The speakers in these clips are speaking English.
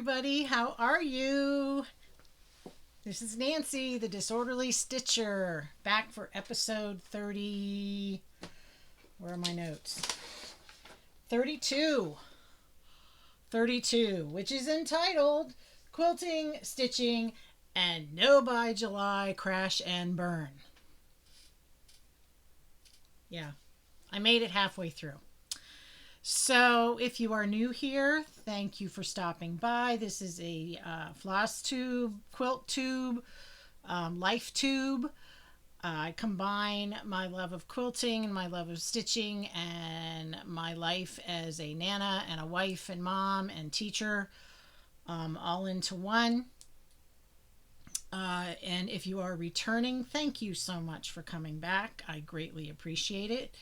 everybody. How are you? This is Nancy, the Disorderly Stitcher, back for episode 30. Where are my notes? 32. 32, which is entitled Quilting, Stitching, and NoBuy July Crash and Burn. Yeah, I made it halfway through. So if you are new here, thank you for stopping by. This is a Flosstube, quilt tube, life tube. I combine my love of quilting and my love of stitching and my life as a nana and a wife and mom and teacher all into one. And if you are returning, thank you so much for coming back. I greatly appreciate it.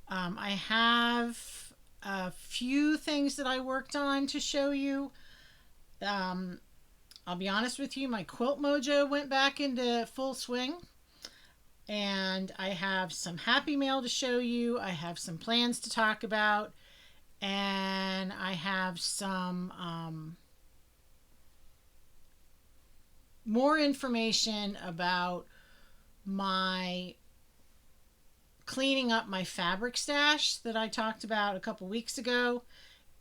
I have a few things that I worked on to show you. I'll be honest with you, my Quilt Mojo went back into full swing, and I have some happy mail to show you. I have some plans to talk about, and I have some more information about my cleaning up my fabric stash that I talked about a couple weeks ago,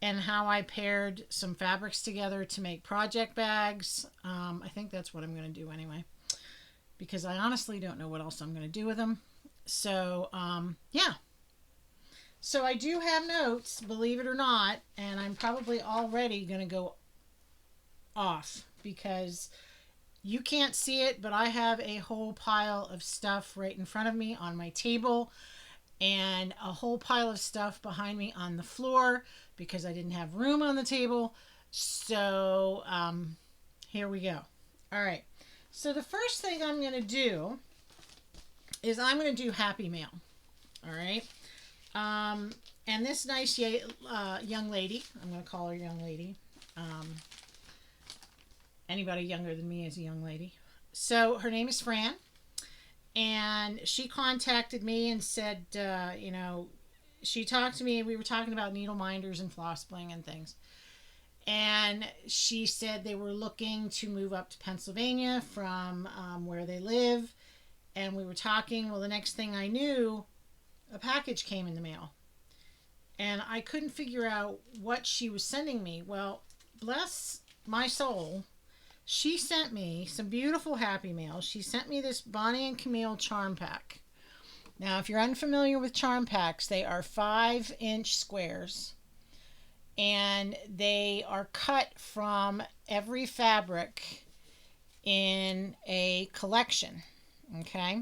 and how I paired some fabrics together to make project bags. I think that's what I'm going to do anyway, because I honestly don't know what else I'm going to do with them. So yeah, so I do have notes, believe it or not, and I'm probably already going to go off because you can't see it, but I have a whole pile of stuff right in front of me on my table and a whole pile of stuff behind me on the floor because I didn't have room on the table. So here we go. All right. So the first thing I'm going to do is I'm going to do happy mail. All right. And this nice young lady, I'm going to call her young lady. Anybody younger than me is a young lady. So her name is Fran, and she contacted me and said, she talked to me. We were talking about needle minders and floss bling and things. And she said they were looking to move up to Pennsylvania from where they live. And we were talking. Well, the next thing I knew, a package came in the mail. And I couldn't figure out what she was sending me. Well, bless my soul, she sent me some beautiful happy mail. She sent me this Bonnie and Camille charm pack. Now, if you're unfamiliar with charm packs, they are 5-inch squares, and they are cut from every fabric in a collection. Okay,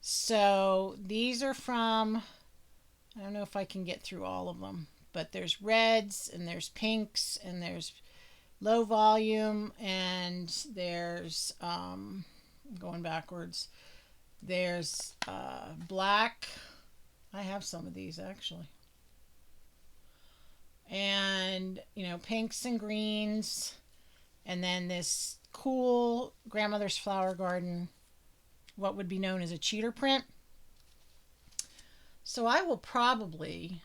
so these are from, I don't know if I can get through all of them, but there's reds and there's pinks and there's low volume, and there's going backwards, there's black. I have some of these actually, and pinks and greens, and then this cool grandmother's flower garden, what would be known as a cheater print. So I will probably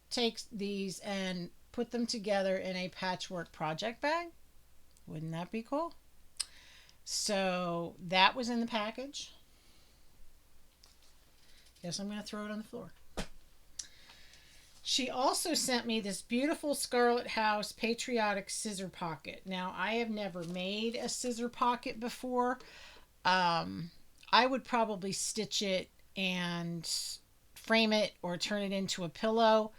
take these and put them together in a patchwork project bag. Wouldn't that be cool? So that was in the package. Yes, I'm going to throw it on the floor. She also sent me this beautiful Scarlet House patriotic scissor pocket. Now, I have never made a scissor pocket before. I would probably stitch it and frame it or turn it into a pillow.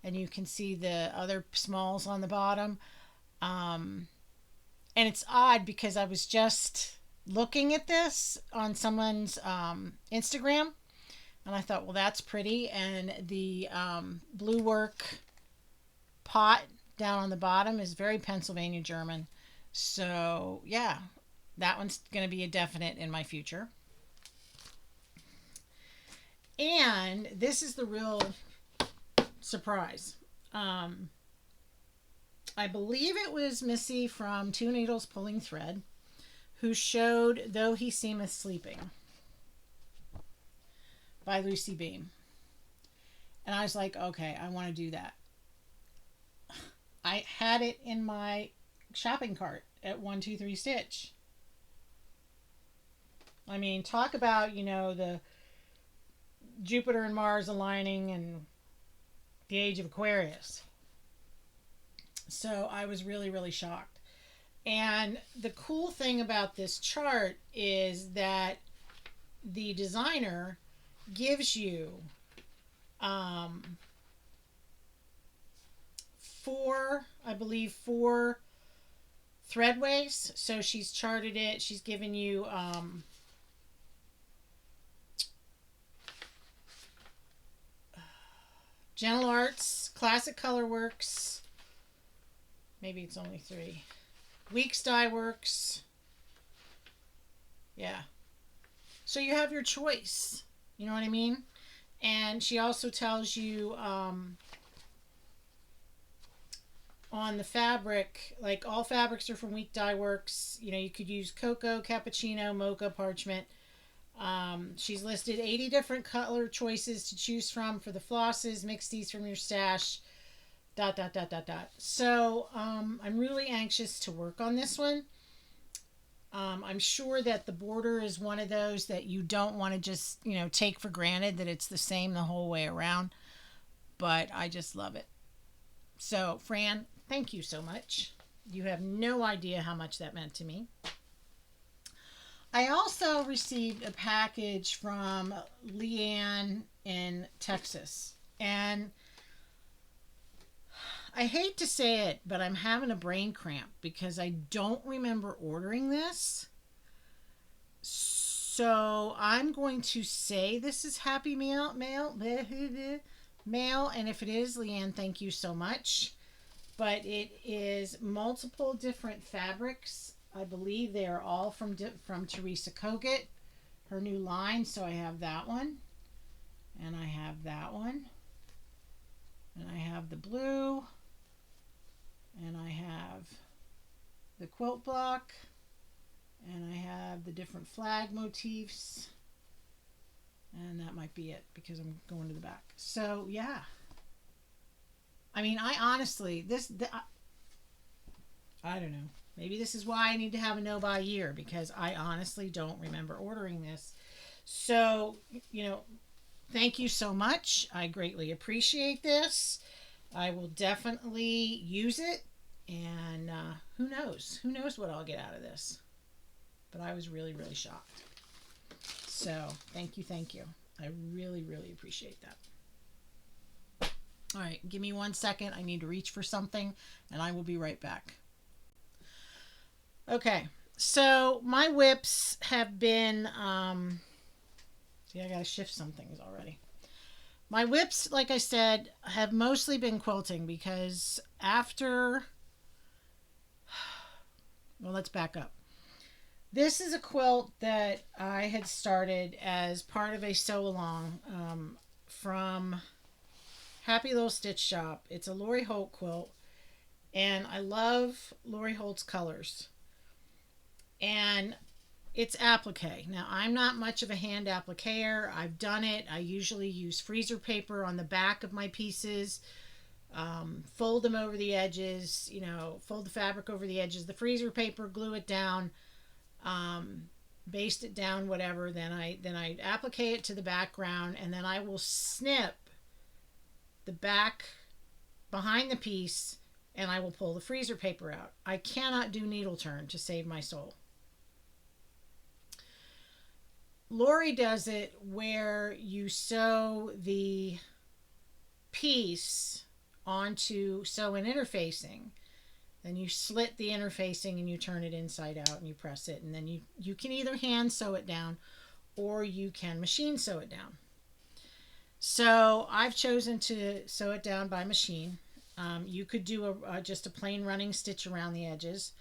And you can see the other smalls on the bottom. And it's odd because I was just looking at this on someone's Instagram, and I thought, well, that's pretty. And the blue work pot down on the bottom is very Pennsylvania German. So yeah, that one's going to be a definite in my future. And this is the real surprise. I believe it was Missy from Two Needles Pulling Thread who showed Though He Seemeth Sleeping by Lucy Beam. And I was like, okay, I want to do that. I had it in my shopping cart at 123 Stitch. I mean, talk about, the Jupiter and Mars aligning and the age of Aquarius. So I was really, really shocked. And the cool thing about this chart is that the designer gives you four threadways. So she's charted it. She's given you Gentle Arts, Classic Colorworks. Maybe it's only 3. Weeks Dye Works. Yeah. So you have your choice. You know what I mean? And she also tells you on the fabric, like all fabrics are from Week Dye Works. You could use cocoa, cappuccino, mocha, parchment. She's listed 80 different color choices to choose from for the flosses. Mix these from your stash. ... So I'm really anxious to work on this one. I'm sure that the border is one of those that you don't want to just, take for granted that it's the same the whole way around. But I just love it. So, Fran, thank you so much. You have no idea how much that meant to me. I also received a package from Leanne in Texas. And I hate to say it, but I'm having a brain cramp because I don't remember ordering this. So I'm going to say this is Happy Mail. And if it is, Leanne, thank you so much. But it is multiple different fabrics. I believe they are all from Teresa Kogut, her new line. So I have that one. And I have that one. And I have the blue. And I have the quilt block. And I have the different flag motifs. And that might be it because I'm going to the back. So, yeah. I mean, I honestly, I don't know. Maybe this is why I need to have a NoBuy year because I honestly don't remember ordering this. So, thank you so much. I greatly appreciate this. I will definitely use it. And who knows? Who knows what I'll get out of this? But I was really, really shocked. So thank you. I really, really appreciate that. All right, give me 1 second. I need to reach for something, and I will be right back. Okay, so my WIPs have been... see, I got to shift some things already. My WIPs, like I said, have mostly been quilting because after... Well, let's back up. This is a quilt that I had started as part of a sew along from Happy Little Stitch Shop. It's a Lori Holt quilt, and I love Lori Holt's colors. And it's applique. Now, I'm not much of a hand appliquer. I've done it. I usually use freezer paper on the back of my pieces. Fold them over the edges, fold the fabric over the edges, the freezer paper, glue it down, baste it down, whatever. Then I applique it to the background, and then I will snip the back behind the piece, and I will pull the freezer paper out. I cannot do needle turn to save my soul. Lori does it where you sew the piece onto sew-in interfacing. Then you slit the interfacing and you turn it inside out and you press it. And then you can either hand sew it down or you can machine sew it down. So I've chosen to sew it down by machine. You could do just a plain running stitch around the edges,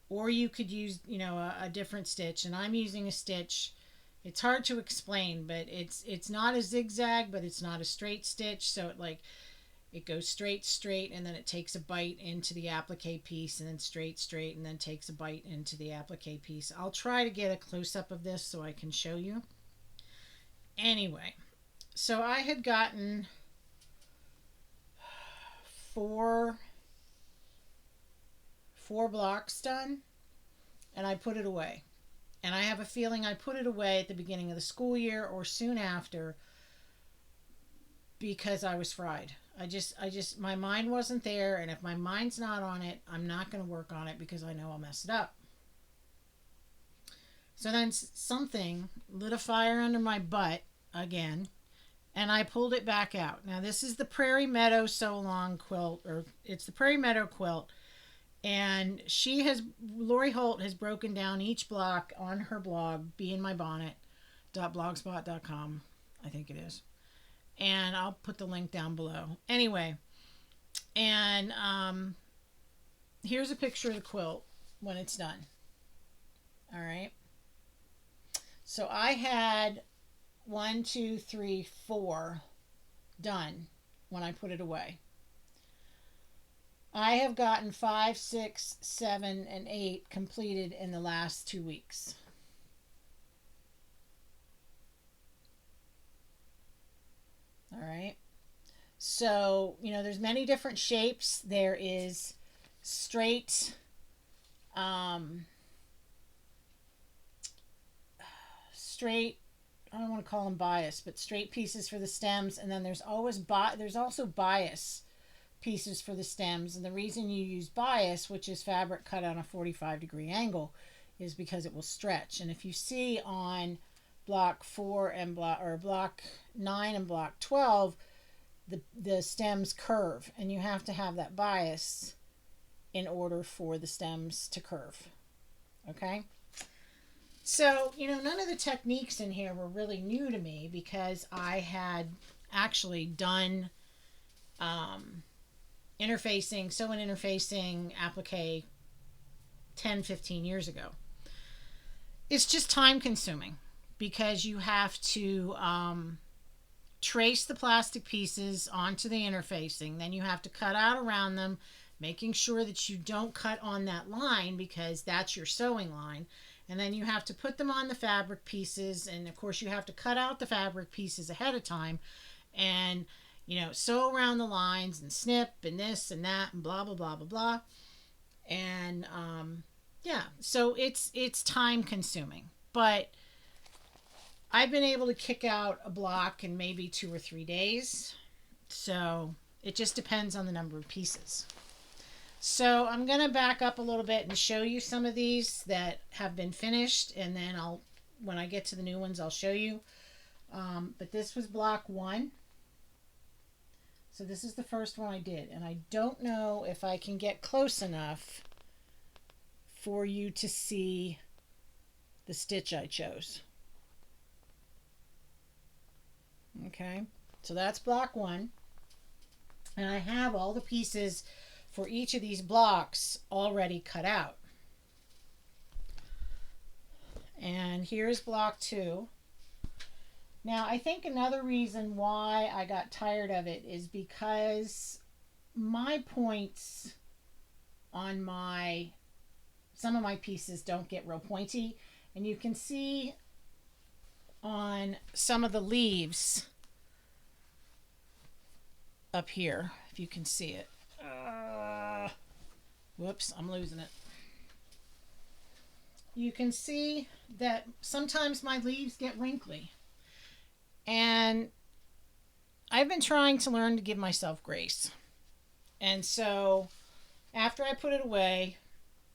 or you could use a different stitch. And I'm using a stitch. It's hard to explain, but it's not a zigzag, but it's not a straight stitch. So it goes straight, and then it takes a bite into the applique piece, and then straight, and then takes a bite into the applique piece. I'll try to get a close-up of this so I can show you. Anyway, so I had gotten four 4 blocks done, and I put it away. And I have a feeling I put it away at the beginning of the school year or soon after because I was fried. My mind wasn't there, and if my mind's not on it, I'm not going to work on it because I know I'll mess it up. So then something lit a fire under my butt again, and I pulled it back out. Now this is the Prairie Meadow Sew Along Quilt, or it's the Prairie Meadow quilt, and Lori Holt has broken down each block on her blog, beinmybonnet.blogspot.com, I think it is. And I'll put the link down below. Anyway, and here's a picture of the quilt when it's done. All right. So I had 1, 2, 3, 4 done when I put it away. I have gotten 5, 6, 7, and 8 completed in the last 2 weeks. All right. So, there's many different shapes. There is straight, I don't want to call them bias, but straight pieces for the stems. And then there's also bias pieces for the stems. And the reason you use bias, which is fabric cut on a 45-degree angle, is because it will stretch. And if you see on block 4 and block 9 and block 12, the stems curve, and you have to have that bias in order for the stems to curve. Okay? So, none of the techniques in here were really new to me because I had actually done sewing interfacing applique 10, 15 years ago. It's just time consuming because you have to trace the plastic pieces onto the interfacing. Then you have to cut out around them, making sure that you don't cut on that line because that's your sewing line. And then you have to put them on the fabric pieces. And of course you have to cut out the fabric pieces ahead of time and, sew around the lines and snip and this and that and blah, blah, blah, blah, blah. And, yeah, so it's time consuming, but I've been able to kick out a block in maybe 2 or 3 days. So it just depends on the number of pieces. So I'm going to back up a little bit and show you some of these that have been finished. And then when I get to the new ones, I'll show you. But this was block 1. So this is the first one I did. And I don't know if I can get close enough for you to see the stitch I chose. Okay, so that's block 1. And I have all the pieces for each of these blocks already cut out. And here's block 2. Now, I think another reason why I got tired of it is because my points on some of my pieces don't get real pointy. And you can see on some of the leaves up here, if you can see it. Whoops, I'm losing it. You can see that sometimes my leaves get wrinkly. And I've been trying to learn to give myself grace. And so after I put it away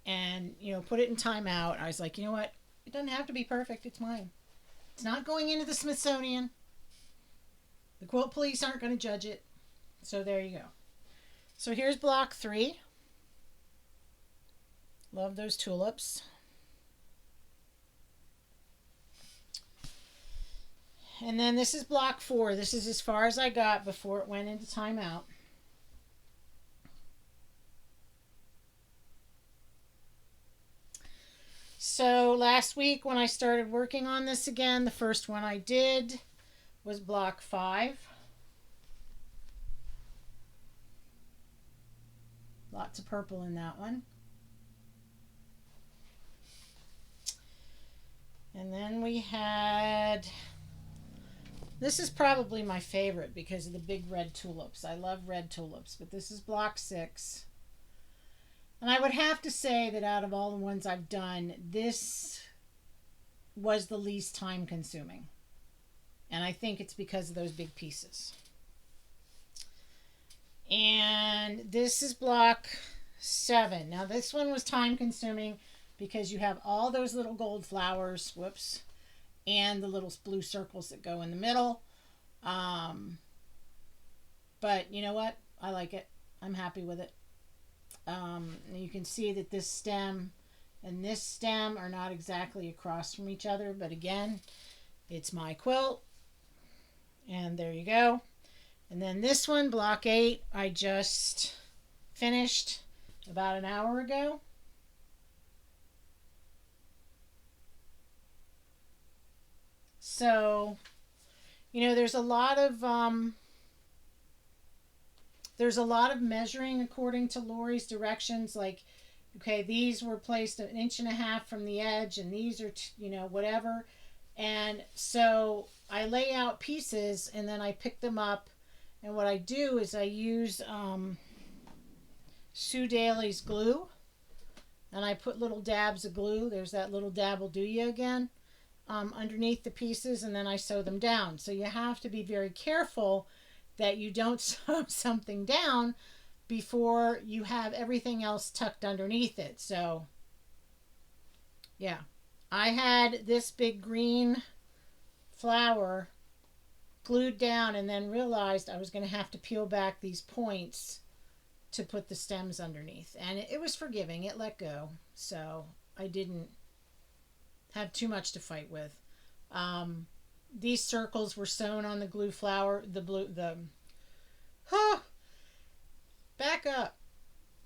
and, put it in timeout, I was like, you know what? It doesn't have to be perfect. It's mine. It's not going into the Smithsonian. The quilt police aren't going to judge it. So there you go. So here's block 3. Love those tulips. And then this is block 4. This is as far as I got before it went into timeout. So last week when I started working on this again, the first one I did was block 5. Lots of purple in that one. And then we had, this is probably my favorite because of the big red tulips. I love red tulips, but this is block 6. And I would have to say that out of all the ones I've done, this was the least time consuming. And I think it's because of those big pieces. And this is block 7. Now this one was time consuming because you have all those little gold flowers, whoops, and the little blue circles that go in the middle. But you know what? I like it. I'm happy with it. You can see that this stem and this stem are not exactly across from each other, but again, it's my quilt. And there you go. And then this one, block 8, I just finished about an hour ago. So, there's a lot of measuring according to Lori's directions. Like, okay, these were placed 1.5 inches from the edge, and these are whatever. And so I lay out pieces, and then I pick them up. And what I do is I use Sue Daly's glue, and I put little dabs of glue. There's that little dab will do you again. Underneath the pieces, and then I sew them down. So you have to be very careful that you don't sew something down before you have everything else tucked underneath it. So yeah, I had this big green flower glued down and then realized I was going to have to peel back these points to put the stems underneath, and it was forgiving. It let go, so I didn't have too much to fight with. These circles were sewn on the glue flower, back up.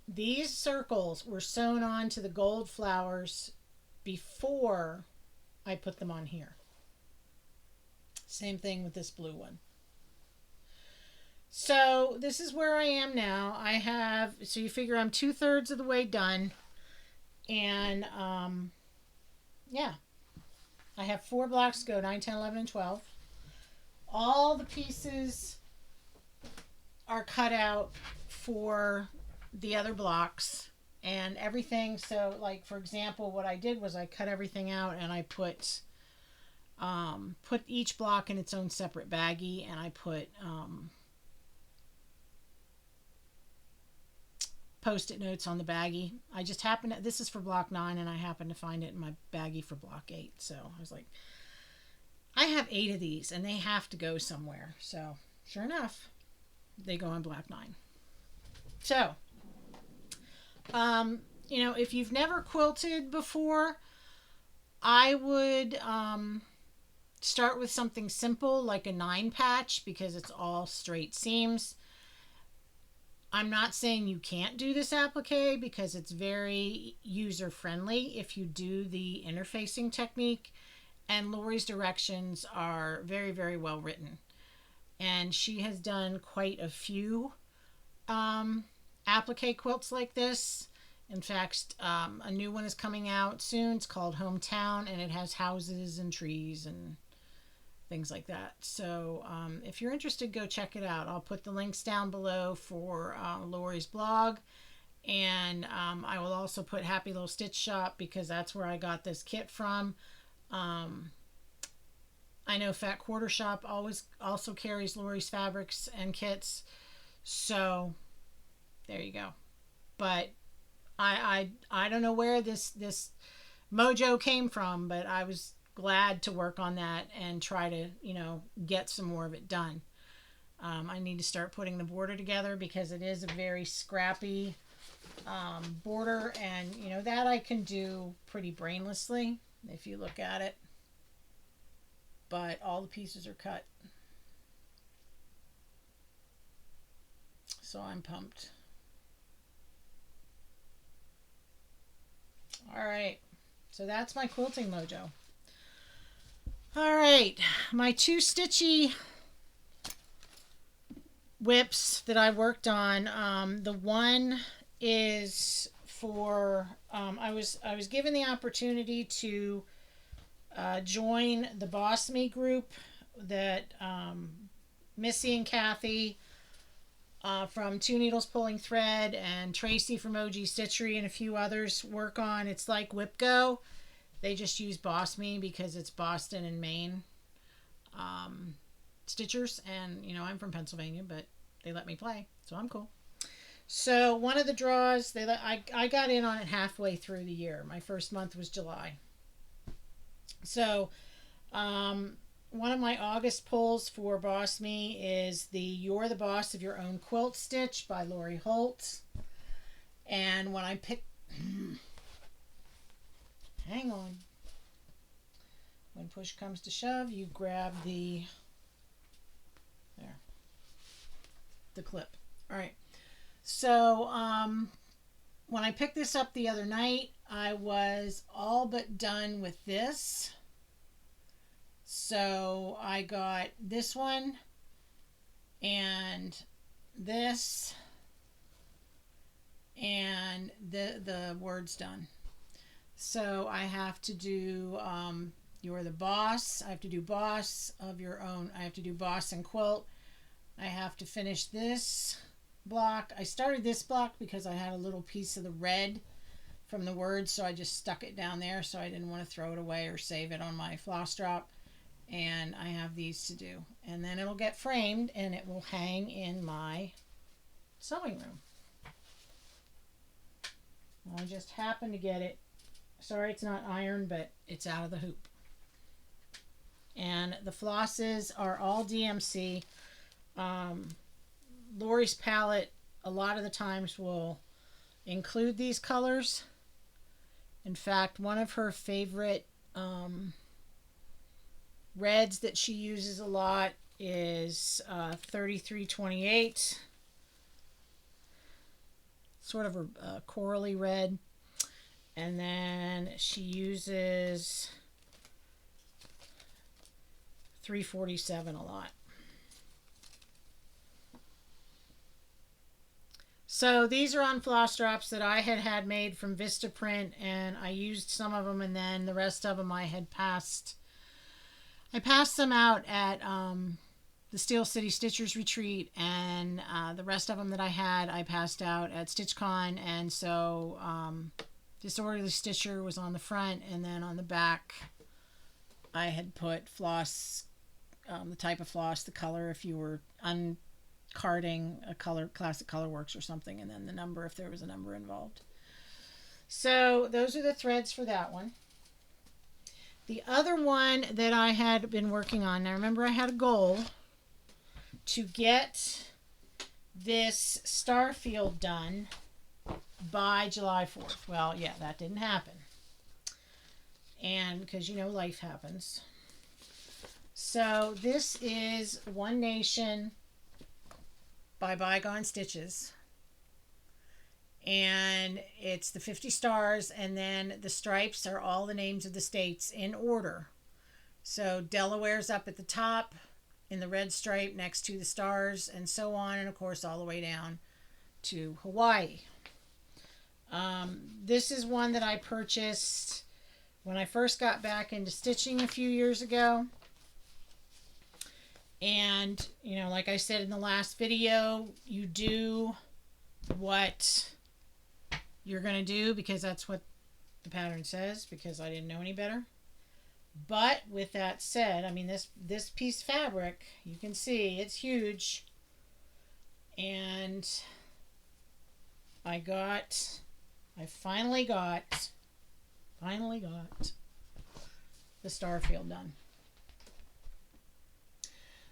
These circles were sewn onto the gold flowers before I put them on here. Same thing with this blue one. So this is where I am now. So you figure I'm 2/3 of the way done, and yeah, I have 4 blocks to go, 9, 10, 11, and 12. All the pieces are cut out for the other blocks and everything. So like, for example, what I did was I cut everything out and I put each block in its own separate baggie, and I put Post-it notes on the baggie. I just happened to, this is for block 9, and I happened to find it in my baggie for block 8. So I was like, I have 8 of these and they have to go somewhere. So sure enough, they go on block 9. So, if you've never quilted before, I would start with something simple like a 9 patch, because it's all straight seams. I'm not saying you can't do this applique, because it's very user friendly if you do the interfacing technique, and Lori's directions are very, very well written, and she has done quite a few applique quilts like this. In fact, a new one is coming out soon. It's called Hometown, and it has houses and trees and things like that. So if you're interested, go check it out. I'll put the links down below for Lori's blog, and I will also put Happy Little Stitch Shop, because that's where I got this kit from. I know Fat Quarter Shop also carries Lori's fabrics and kits, so there you go. But I don't know where this mojo came from, but I was glad to work on that and try to get some more of it done. I need to start putting the border together, because it is a very scrappy border, and that I can do pretty brainlessly if you look at it, but all the pieces are cut, so I'm pumped. All right, so that's my Quilting Mojo. All right, my 2 stitchy WIPS that I worked on. The one is for I was given the opportunity to join the Boss Me group that Missy and Kathy from Two Needles Pulling Thread and Tracy from OG Stitchery and a few others work on. It's like WIPGO. They just use Boss Me because it's Boston and Maine stitchers, and you know I'm from Pennsylvania, but they let me play, so I'm cool. So one of the draws, I got in on it halfway through the year. My first month was July. So one of my August pulls for Boss Me is the You're the Boss of Your Own Quilt Stitch by Lori Holt. And when I picked... Hang on. When push comes to shove, you grab the... There. The clip. Alright. So, when I picked this up the other night, I was all but done with this. So I got this one and this and the words done. So I have to do You're the Boss. I have to do Boss of Your Own. I have to do Boss and Quilt. I have to finish this block. I started this block because I had a little piece of the red from the words, so I just stuck it down there, so I didn't want to throw it away or save it on my floss drop. And I have these to do, and then it'll get framed and it will hang in my sewing room. I just happened to get it. Sorry it's not ironed, but it's out of the hoop. And the flosses are all DMC. Lori's palette a lot of the times will include these colors. In fact, one of her favorite reds that she uses a lot is 3328. Sort of a corally red. And then she uses 347 a lot. So these are on floss drops that I had made from Vistaprint, and I used some of them, and then the rest of them I passed them out at the Steel City Stitchers Retreat, and the rest of them that I passed out at StitchCon. And so Disorderly Stitcher was on the front, and then on the back I had put floss, the type of floss, the color if you were uncarding a color, Classic Colorworks or something, and then the number if there was a number involved. So those are the threads for that one. The other one that I had been working on, now remember I had a goal to get this Starfield done by July 4th. Well, yeah, that didn't happen. And because, you know, life happens. So this is One Nation by Bygone Stitches. And it's the 50 stars, and then the stripes are all the names of the states in order. So Delaware's up at the top in the red stripe next to the stars, and so on, and of course all the way down to Hawaii. This is one that I purchased when I first got back into stitching a few years ago. And, you know, like I said in the last video, you do what you're going to do because that's what the pattern says, because I didn't know any better. But with that said, I mean, this piece of fabric, you can see it's huge. And I finally got the Starfield done.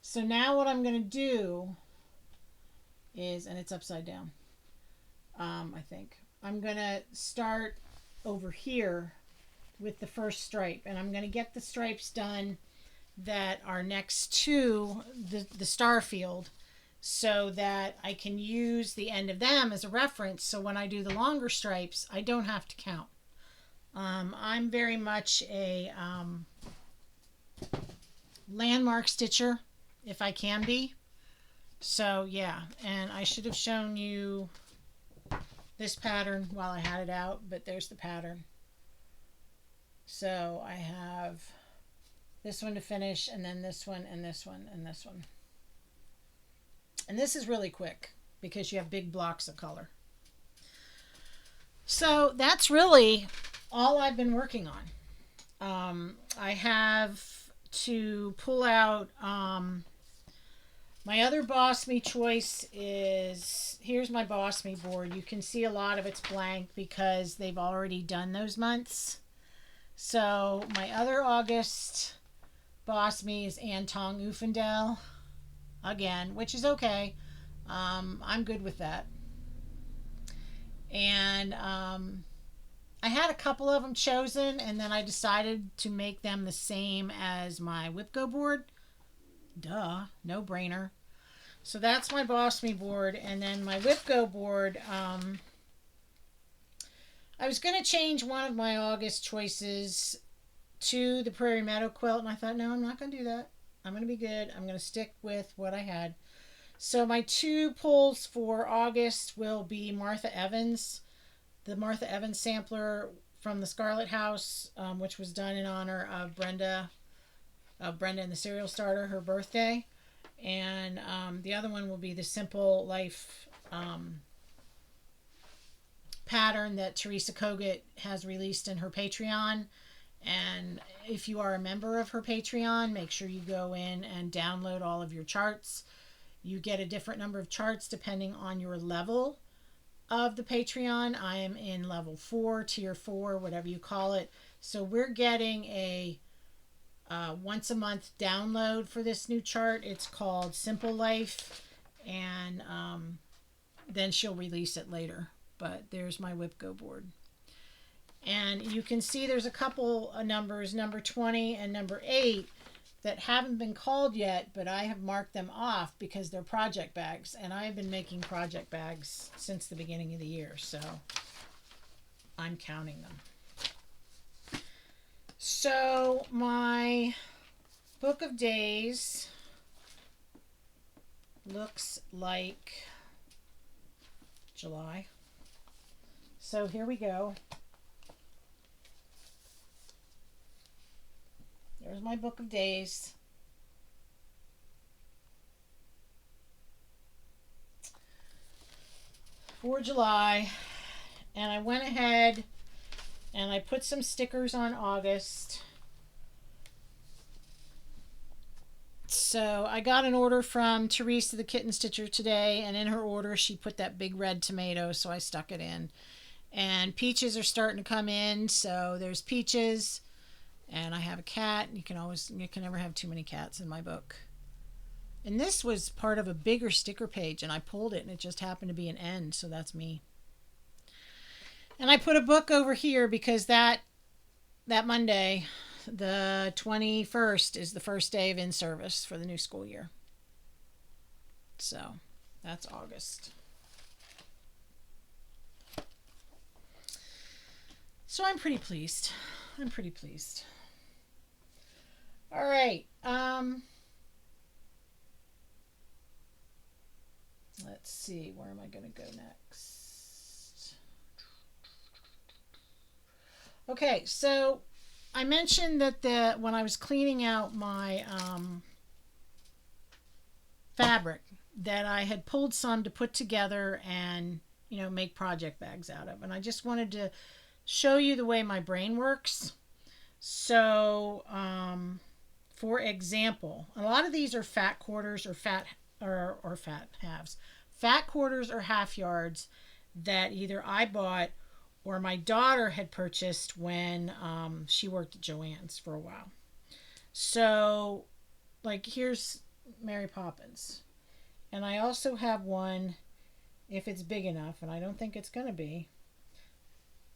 So now what I'm going to do is, and it's upside down, I think. I'm going to start over here with the first stripe, and I'm going to get the stripes done that are next to the Starfield so that I can use the end of them as a reference, so when I do the longer stripes I don't have to count. I'm very much a landmark stitcher if I can be. So yeah, and I should have shown you this pattern while I had it out, but there's the pattern. So I have this one to finish, and then this one, and this one, and this one. And this is really quick. because you have big blocks of color. So that's really all I've been working on. I have to pull out my other Boss Me choice is, here's my Boss Me board. You can see a lot of it's blank because they've already done those months. So my other August Boss Me is Anton Ufendel again, which is okay. I'm good with that. And I had a couple of them chosen, and then I decided to make them the same as my WIPGO board. Duh, no brainer. So that's my Boss Me board, and then my WIPGO board. I was going to change one of my August choices to the Prairie Meadow quilt, and I thought, no, I'm not going to do that. I'm going to be good. I'm going to stick with what I had. So my two pulls for August will be Martha Evans, the Martha Evans sampler from the Scarlet House, which was done in honor of Brenda and the Cereal Starter, her birthday. And the other one will be the Simple Life pattern that Teresa Kogut has released in her Patreon. And if you are a member of her Patreon, make sure you go in and download all of your charts. You get a different number of charts depending on your level of the Patreon. I am in level 4, tier 4, whatever you call it. So we're getting a once a month download for this new chart. It's called Simple Life, and then she'll release it later. But there's my WIPGO board. And you can see there's a couple of numbers, number 20 and number 8, that haven't been called yet, but I have marked them off because they're project bags. And I've been making project bags since the beginning of the year, so I'm counting them. So my book of days looks like July. So here we go. There's my book of days. For July. And I went ahead and I put some stickers on August. So I got an order from Teresa the Kitten Stitcher today, and in her order she put that big red tomato, so I stuck it in. And peaches are starting to come in, so there's peaches. And I have a cat. You can never have too many cats in my book. And this was part of a bigger sticker page, and I pulled it and it just happened to be an end, so that's me. And I put a book over here because that Monday, the 21st, is the first day of in-service for the new school year. So that's August. So I'm pretty pleased. All right. Let's see. Where am I going to go next? Okay, so I mentioned that when I was cleaning out my fabric, that I had pulled some to put together and make project bags out of, and I just wanted to show you the way my brain works. So, for example, a lot of these are fat quarters or fat halves. Fat quarters or half yards that either I bought or my daughter had purchased when she worked at Joann's for a while. So, like, here's Mary Poppins. And I also have one, if it's big enough, and I don't think it's going to be,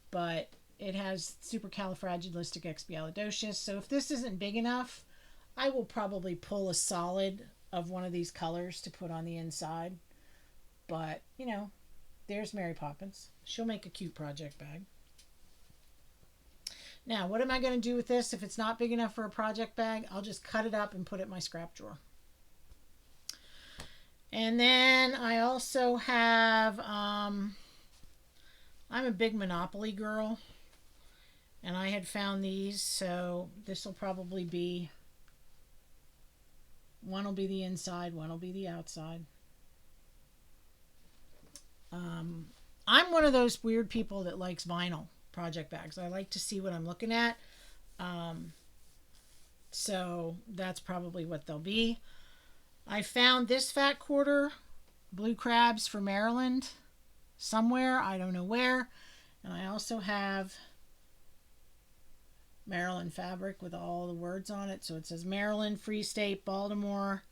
but it has supercalifragilisticexpialidocious. So if this isn't big enough, I will probably pull a solid of one of these colors to put on the inside. But, there's Mary Poppins. She'll make a cute project bag. Now, what am I going to do with this? If it's not big enough for a project bag, I'll just cut it up and put it in my scrap drawer. And then I also have, I'm a big Monopoly girl. And I had found these, so this will probably be, one will be the inside, one will be the outside. I'm one of those weird people that likes vinyl project bags. I like to see what I'm looking at. Um, so that's probably what they'll be. I found this fat quarter, blue crabs for Maryland, somewhere. I don't know where. And I also have Maryland fabric with all the words on it. So it says Maryland, Free State, Baltimore,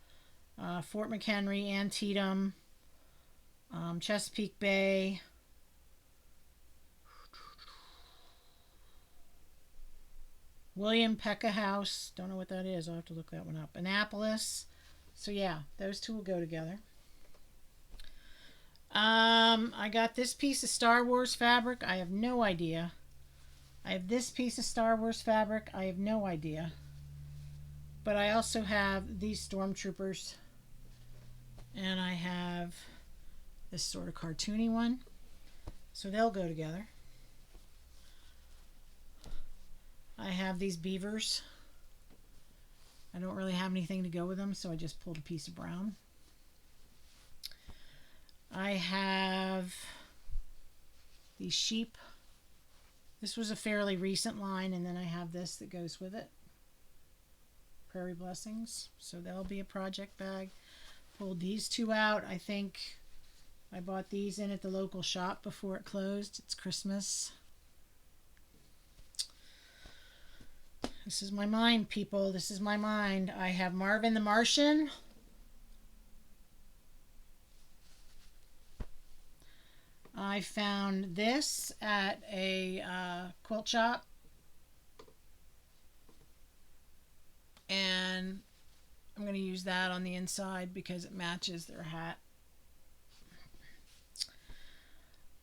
Fort McHenry, Antietam, Chesapeake Bay, William Pecca House. Don't know what that is. I'll have to look that one up. Annapolis. So yeah, those two will go together. I got this piece of Star Wars fabric. I have no idea. I have this piece of Star Wars fabric. I have no idea. But I also have these stormtroopers. And I have this sort of cartoony one. So they'll go together. I have these beavers. I don't really have anything to go with them, so I just pulled a piece of brown. I have these sheep. This was a fairly recent line, and then I have this that goes with it. Prairie Blessings. So that'll be a project bag. Pulled these two out. I think I bought these in at the local shop before it closed. It's Christmas. This is my mind, people. This is my mind. I have Marvin the Martian. I found this at a quilt shop. And I'm going to use that on the inside because it matches their hat.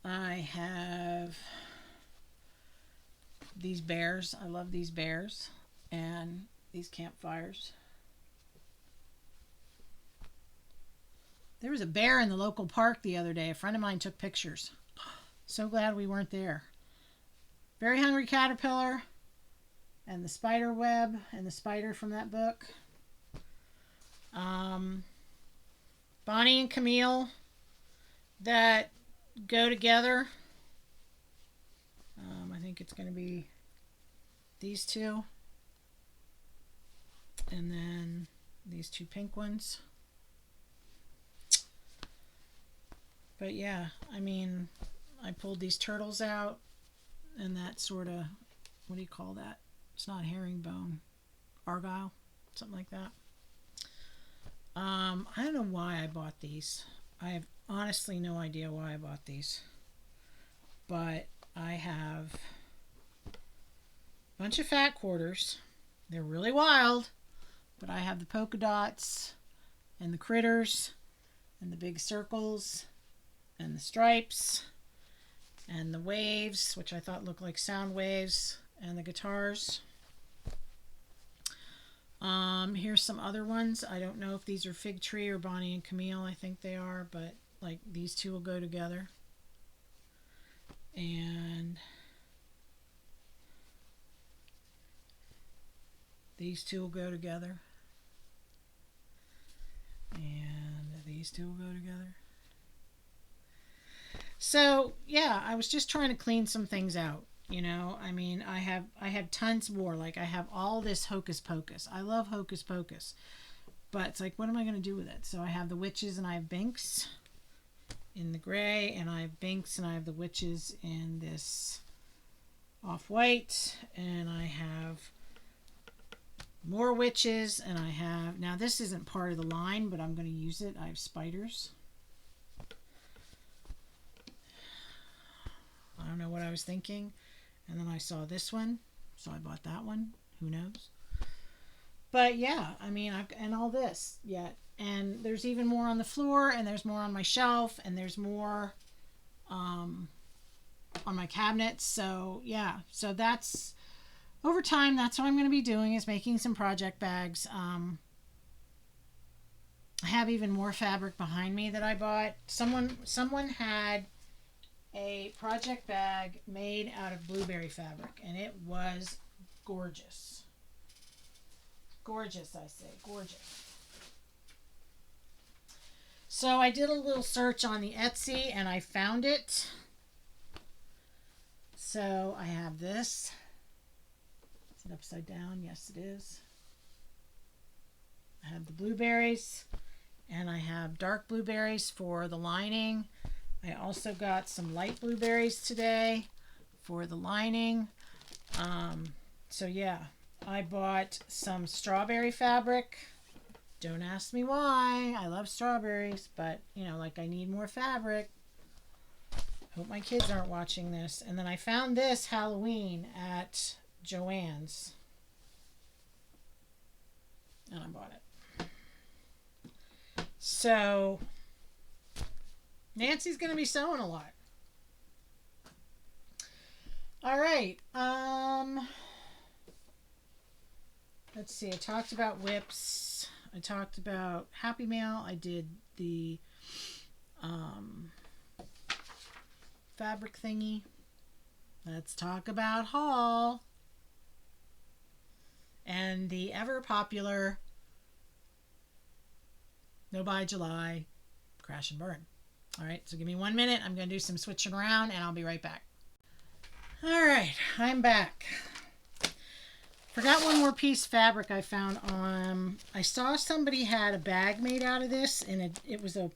I have these bears. I love these bears and these campfires. There was a bear in the local park the other day. A friend of mine took pictures. So glad we weren't there. Very Hungry Caterpillar and the spider web and the spider from that book. Bonnie and Camille that go together. I think it's going to be these two. And then these two pink ones. But yeah, I mean, I pulled these turtles out and that sort of, what do you call that? It's not herringbone. Argyle, something like that. I don't know why I bought these. I have honestly no idea why I bought these. But I have a bunch of fat quarters. They're really wild. But I have the polka dots and the critters and the big circles and the stripes and the waves, which I thought looked like sound waves, and the guitars. Here's some other ones. I don't know if these are Fig Tree or Bonnie and Camille. I think they are, but like these two will go together. And these two will go together. And these two will go together. So yeah, I was just trying to clean some things out. You know, I mean, I have tons more. Like I have all this hocus pocus. I love hocus pocus, but it's like, what am I going to do with it? So I have the witches and I have Binks in the gray, and I have Binks and I have the witches in this off-white, and I have more witches, and I have, now this isn't part of the line, but I'm going to use it. I have spiders. I don't know what I was thinking. And then I saw this one, so I bought that one. Who knows? But yeah, I mean, and all this yet. And there's even more on the floor, and there's more on my shelf, and there's more on my cabinets. So yeah, so that's, over time, that's what I'm going to be doing, is making some project bags. I have even more fabric behind me that I bought. Someone had a project bag made out of blueberry fabric, and it was gorgeous. Gorgeous, I say, gorgeous. So I did a little search on the Etsy and I found it. So I have this. Is it upside down? Yes, it is. I have the blueberries and I have dark blueberries for the lining. I also got some light blueberries today for the lining. So yeah, I bought some strawberry fabric. Don't ask me why. I love strawberries, but you know, like I need more fabric. Hope my kids aren't watching this. And then I found this Halloween at Joann's. And I bought it. So Nancy's going to be sewing a lot. All right. Let's see. I talked about WIPS. I talked about Happy Mail. I did the fabric thingy. Let's talk about haul. And the ever popular NoBuy July crash and burn. All right, so give me 1 minute. I'm going to do some switching around and I'll be right back. All right, I'm back. Forgot one more piece of fabric I found on. I saw somebody had a bag made out of this and it was a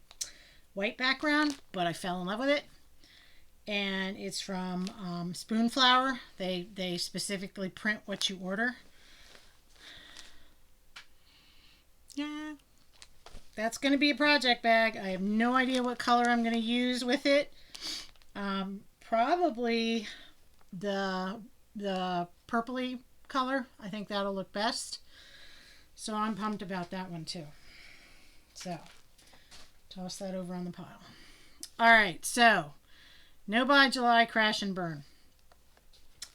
white background, but I fell in love with it. And it's from Spoonflower. They specifically print what you order. Yeah, that's going to be a project bag. I have no idea what color I'm going to use with it. Probably the purpley color. I think that'll look best. So I'm pumped about that one too. So toss that over on the pile. All right, so NoBuy July crash and burn.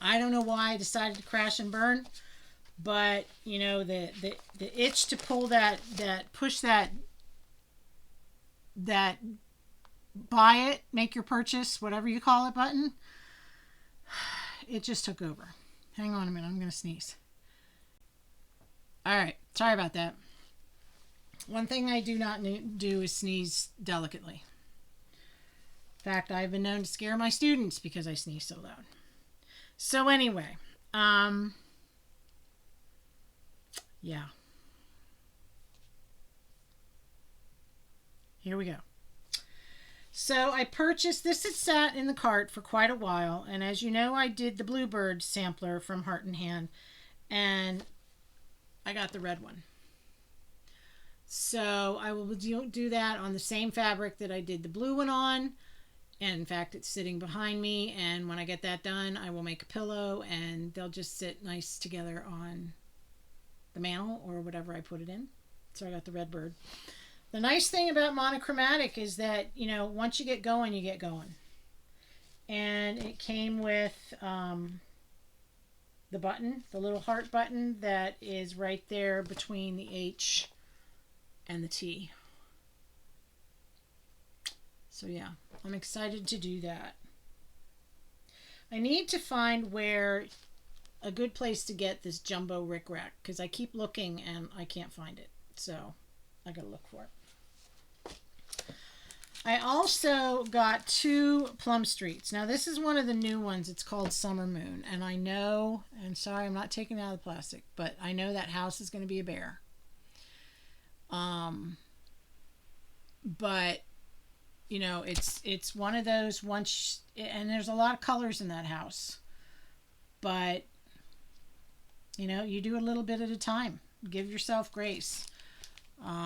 I don't know why I decided to crash and burn, but you know the itch to pull that push that buy it, make your purchase, whatever you call it button, it just took over. Hang on a minute, I'm going to sneeze. All right, sorry about that. One thing I do not do is sneeze delicately. In fact, I've been known to scare my students because I sneeze so loud. So anyway, yeah. Here we go. So I purchased this. Had sat in the cart for quite a while, and as you know, I did the Bluebird sampler from Heart and Hand, and I got the red one. So I will do that on the same fabric that I did the blue one on. And in fact, it's sitting behind me, and when I get that done, I will make a pillow and they'll just sit nice together on the mantle or whatever I put it in. So I got the red bird. The nice thing about monochromatic is that, you know, once you get going, you get going. And it came with the button, the little heart button that is right there between the H and the T. So yeah, I'm excited to do that. I need to find where a good place to get this jumbo rickrack, because I keep looking and I can't find it. So I gotta look for it. I also got 2 Plum Streets. Now this is one of the new ones. It's called Summer Moon. And I know, and sorry I'm not taking it out of the plastic, but I know that house is going to be a bear. But you know, it's one of those once, and there's a lot of colors in that house. But you know, you do a little bit at a time. Give yourself grace.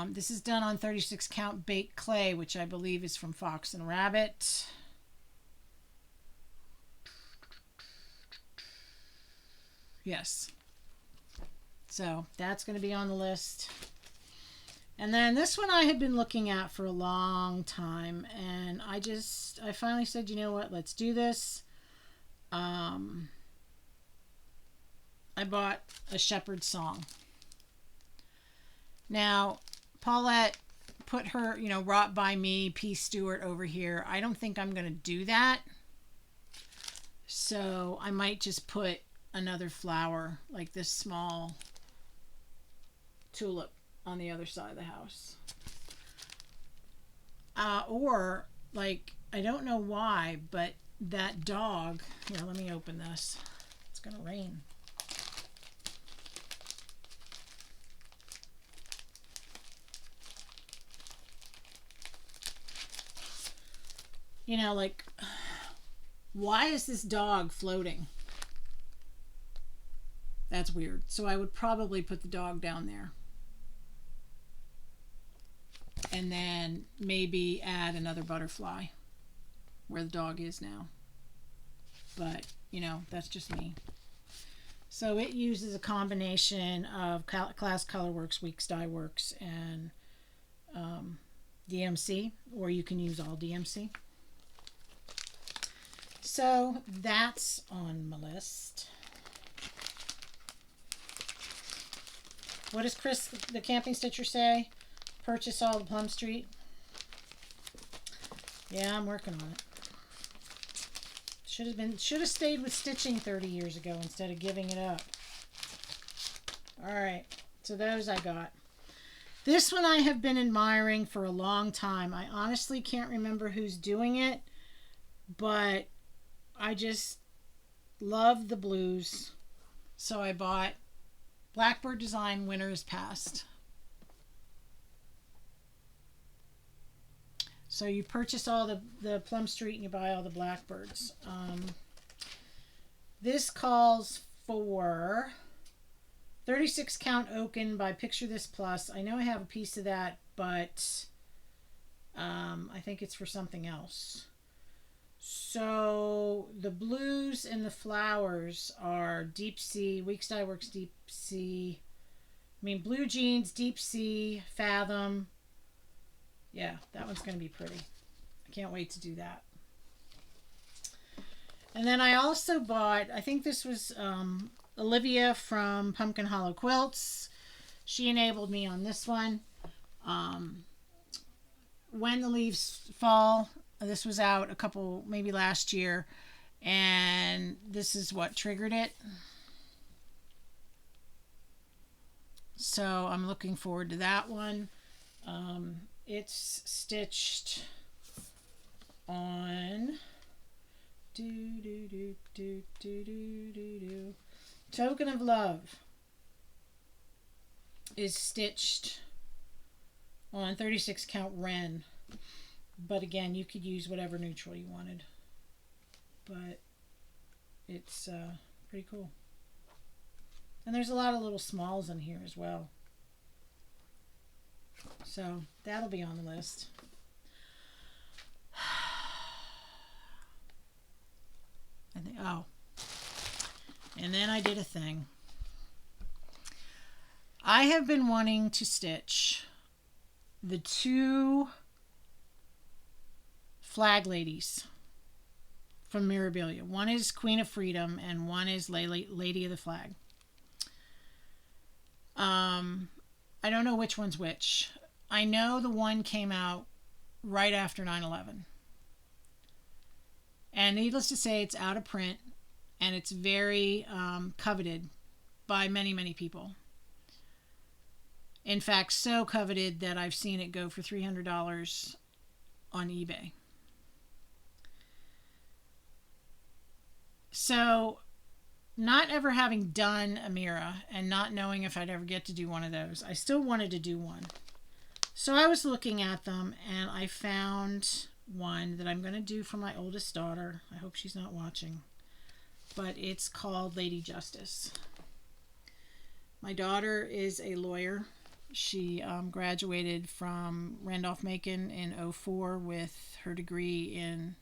This is done on 36 count baked clay, which I believe is from Fox and Rabbit. Yes. So that's going to be on the list. And then this one I had been looking at for a long time, and I finally said, you know what, let's do this. I bought a Shepherd's Song. Now, Paulette put her, you know, wrought by me, P. Stewart over here. I don't think I'm going to do that. So I might just put another flower, like this small tulip, on the other side of the house. Or, like, I don't know why, but that dog, here, let me open this. It's going to rain. You know, like, why is this dog floating? That's weird. So I would probably put the dog down there. And then maybe add another butterfly where the dog is now. But, you know, that's just me. So it uses a combination of Class Colorworks, Weeks Dye Works, and DMC, or you can use all DMC. So that's on my list. What does Chris, the camping stitcher, say? Purchase all the Plum Street. Yeah, I'm working on it. Should have stayed with stitching 30 years ago instead of giving it up. All right, so those I got. This one I have been admiring for a long time. I honestly can't remember who's doing it, but I just love the blues. So I bought Blackbird Design Winter is Past. So you purchase all the Plum Street and you buy all the Blackbirds. This calls for 36 count Oaken by Picture This Plus. I know I have a piece of that, but I think it's for something else. So the blues and the flowers are Deep Sea, Weeks Dye Works Deep Sea. I mean, Blue Jeans, Deep Sea, Fathom. Yeah, that one's going to be pretty. I can't wait to do that. And then I also bought, I think this was Olivia from Pumpkin Hollow Quilts. She enabled me on this one. When the Leaves Fall. This was out a couple, maybe last year. And this is what triggered it. So I'm looking forward to that one. It's stitched on Token of Love is stitched on 36 count Ren, but again, you could use whatever neutral you wanted, but it's pretty cool. And there's a lot of little smalls in here as well. So that'll be on the list. I think, oh, and then I did a thing. I have been wanting to stitch the two flag ladies from Mirabilia. One is Queen of Freedom and one is Lady of the Flag. I don't know which one's which. I know the one came out right after 9/11. And needless to say, it's out of print and it's very coveted by many, many people. In fact, so coveted that I've seen it go for $300 on eBay. So, not ever having done a Mira and not knowing if I'd ever get to do one of those, I still wanted to do one. So I was looking at them and I found one that I'm going to do for my oldest daughter. I hope she's not watching. But it's called Lady Justice. My daughter is a lawyer. She graduated from Randolph-Macon in '04 with her degree in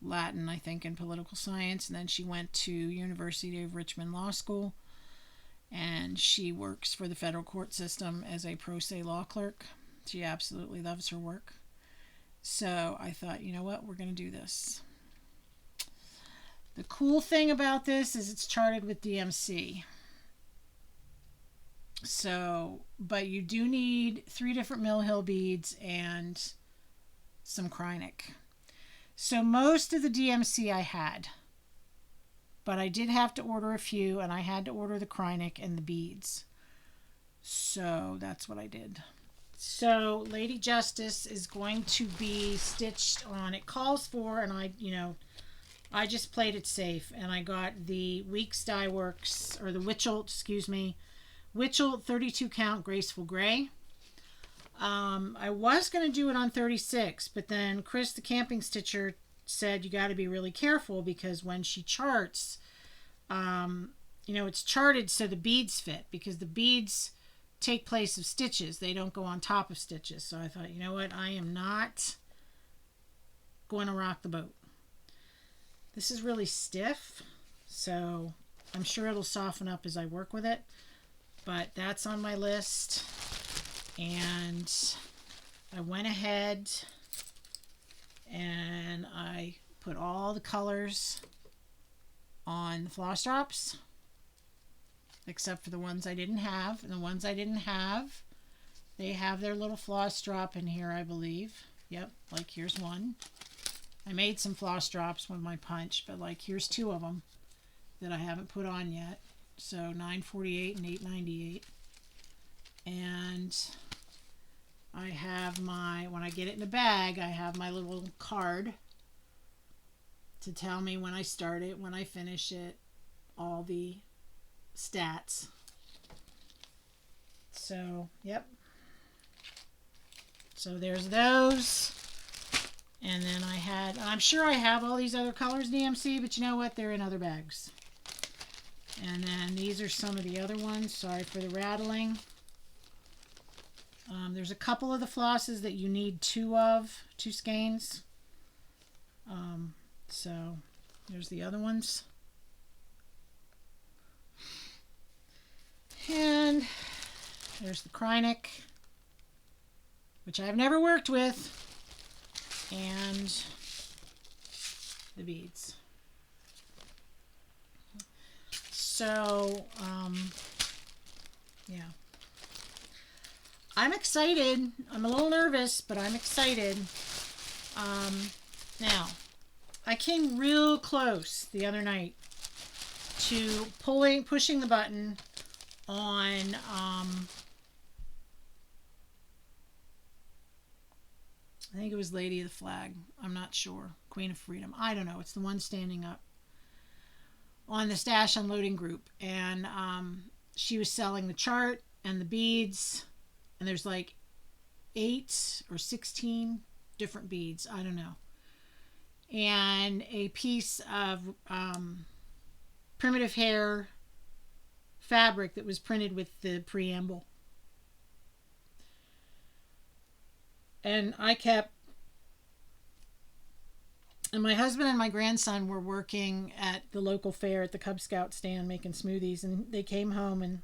Latin, I think, and political science. And then she went to University of Richmond Law School. And she works for the federal court system as a pro se law clerk. She absolutely loves her work. So I thought, you know what, we're going to do this. The cool thing about this is it's charted with DMC. So, but you do need 3 different Mill Hill beads and some Krynic. So most of the DMC I had, but I did have to order a few, and I had to order the Krynic and the beads. So that's what I did. So Lady Justice is going to be stitched on, it calls for, and I just played it safe, and I got the Weeks Dye Works, or the Witchell 32 count Graceful Gray. I was going to do it on 36, but then Chris, the camping stitcher, said you got to be really careful because when she charts, it's charted so the beads fit, because the beads take place of stitches. They don't go on top of stitches. So I thought, you know what? I am not going to rock the boat. This is really stiff, so I'm sure it'll soften up as I work with it. But that's on my list. And I went ahead and I put all the colors on the floss drops, except for the ones I didn't have. And the ones I didn't have, they have their little floss drop in here, I believe. Yep, like here's one. I made some floss drops with my punch, but like here's two of them that I haven't put on yet. So $9.48 and $8.98. And I have when I get it in a bag, I have my little card to tell me when I start it, when I finish it, all the stats. So, yep. So there's those. And then I'm sure I have all these other colors DMC, but you know what? They're in other bags. And then these are some of the other ones. Sorry for the rattling. There's a couple of the flosses that you need two skeins. So there's the other ones. And there's the Krynic, which I've never worked with, and the beads. So, yeah. I'm excited. I'm a little nervous, but I'm excited. Now, I came real close the other night to pushing the button on I think it was Lady of the Flag. I'm not sure. Queen of Freedom. I don't know. It's the one standing up on the stash unloading group. And she was selling the chart and the beads. And there's like 8 or 16 different beads. I don't know. And a piece of primitive hair fabric that was printed with the preamble. And and my husband and my grandson were working at the local fair at the Cub Scout stand making smoothies, and they came home, and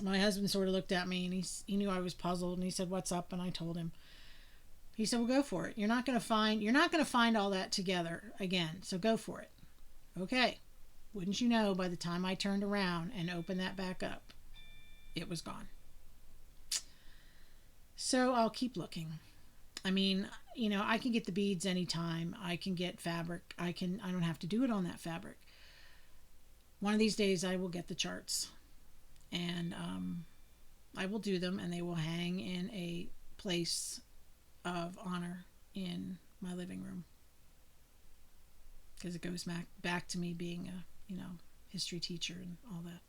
my husband sort of looked at me, and he knew I was puzzled, and he said, "What's up?" And I told him. He said, "Well, go for it. You're not going to find all that together again, so go for it." Okay. Wouldn't you know, by the time I turned around and opened that back up, it was gone. So I'll keep looking. I mean, I can get the beads anytime. I can get fabric. I don't have to do it on that fabric. One of these days I will get the charts, and I will do them, and they will hang in a place of honor in my living room, because it goes back to me being a history teacher and all that.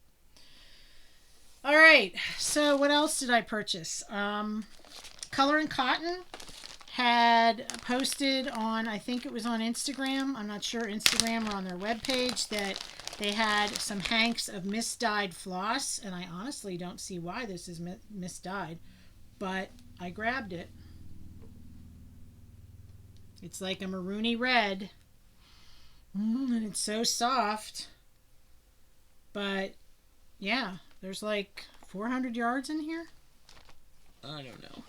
All right, so what else did I purchase? Color and Cotton had posted on, I think it was on Instagram, I'm not sure, Instagram or on their webpage, that they had some hanks of misdyed floss, and I honestly don't see why this is misdyed, but I grabbed it. It's like a maroony red, and it's so soft, but yeah, there's like 400 yards in here. I don't know.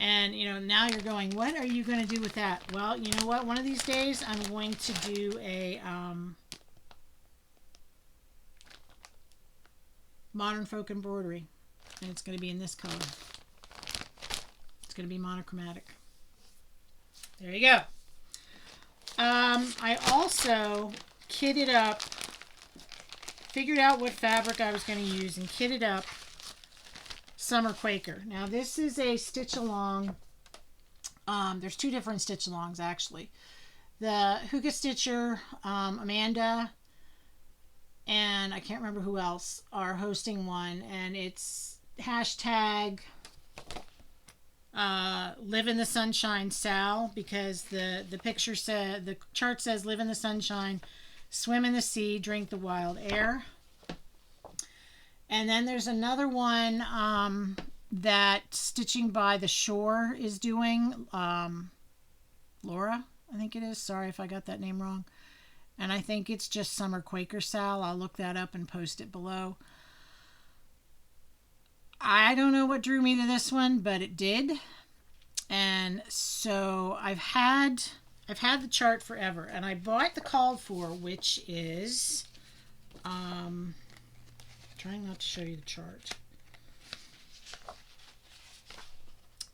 And, now you're going, what are you going to do with that? Well, you know what? One of these days I'm going to do a modern folk embroidery. And it's going to be in this color. It's going to be monochromatic. There you go. I also kitted up, figured out what fabric I was going to use, and kitted up Summer Quaker. Now this is a stitch along. There's two different stitch alongs actually. The Hygge Stitcher, Amanda, and I can't remember who else are hosting one, and it's hashtag live in the sunshine Sal, because the picture said, the chart says live in the sunshine, swim in the sea, drink the wild air. And then there's another one that Stitching by the Shore is doing. Laura, I think it is. Sorry if I got that name wrong. And I think it's just Summer Quaker Sal. I'll look that up and post it below. I don't know what drew me to this one, but it did. And so I've had the chart forever, and I bought the called for, which is trying not to show you the chart.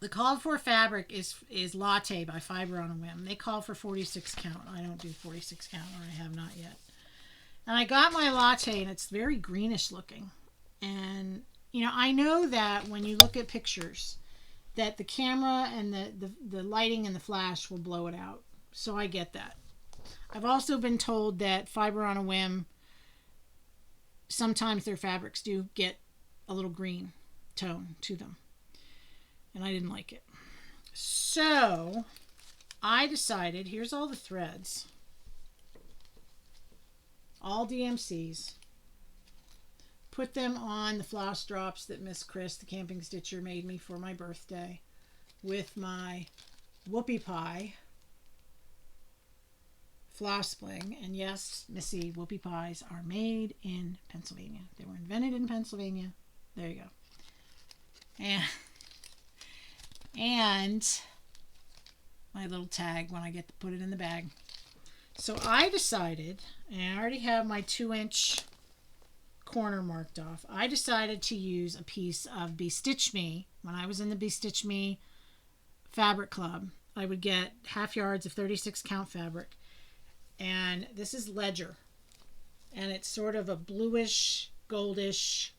The called for fabric is Latte by Fiber on a Whim. They call for 46 count. I don't do 46 count, or I have not yet. And I got my Latte, and it's very greenish looking. And, you know, I know that when you look at pictures, that the camera and the lighting and the flash will blow it out. So I get that. I've also been told that Fiber on a Whim, sometimes their fabrics do get a little green tone to them. And I didn't like it. So I decided, here's all the threads. All DMCs. Put them on the floss drops that Miss Chris, the camping stitcher, made me for my birthday with my whoopie pie floss spling. And yes, Missy, whoopie pies are made in Pennsylvania. They were invented in Pennsylvania. There you go. And my little tag when I get to put it in the bag. So I decided, and I already have my 2-inch corner marked off. I decided to use a piece of Bestitch Me. When I was in the Bestitch Me fabric club, I would get half yards of 36 count fabric. And this is Ledger. And it's sort of a bluish, goldish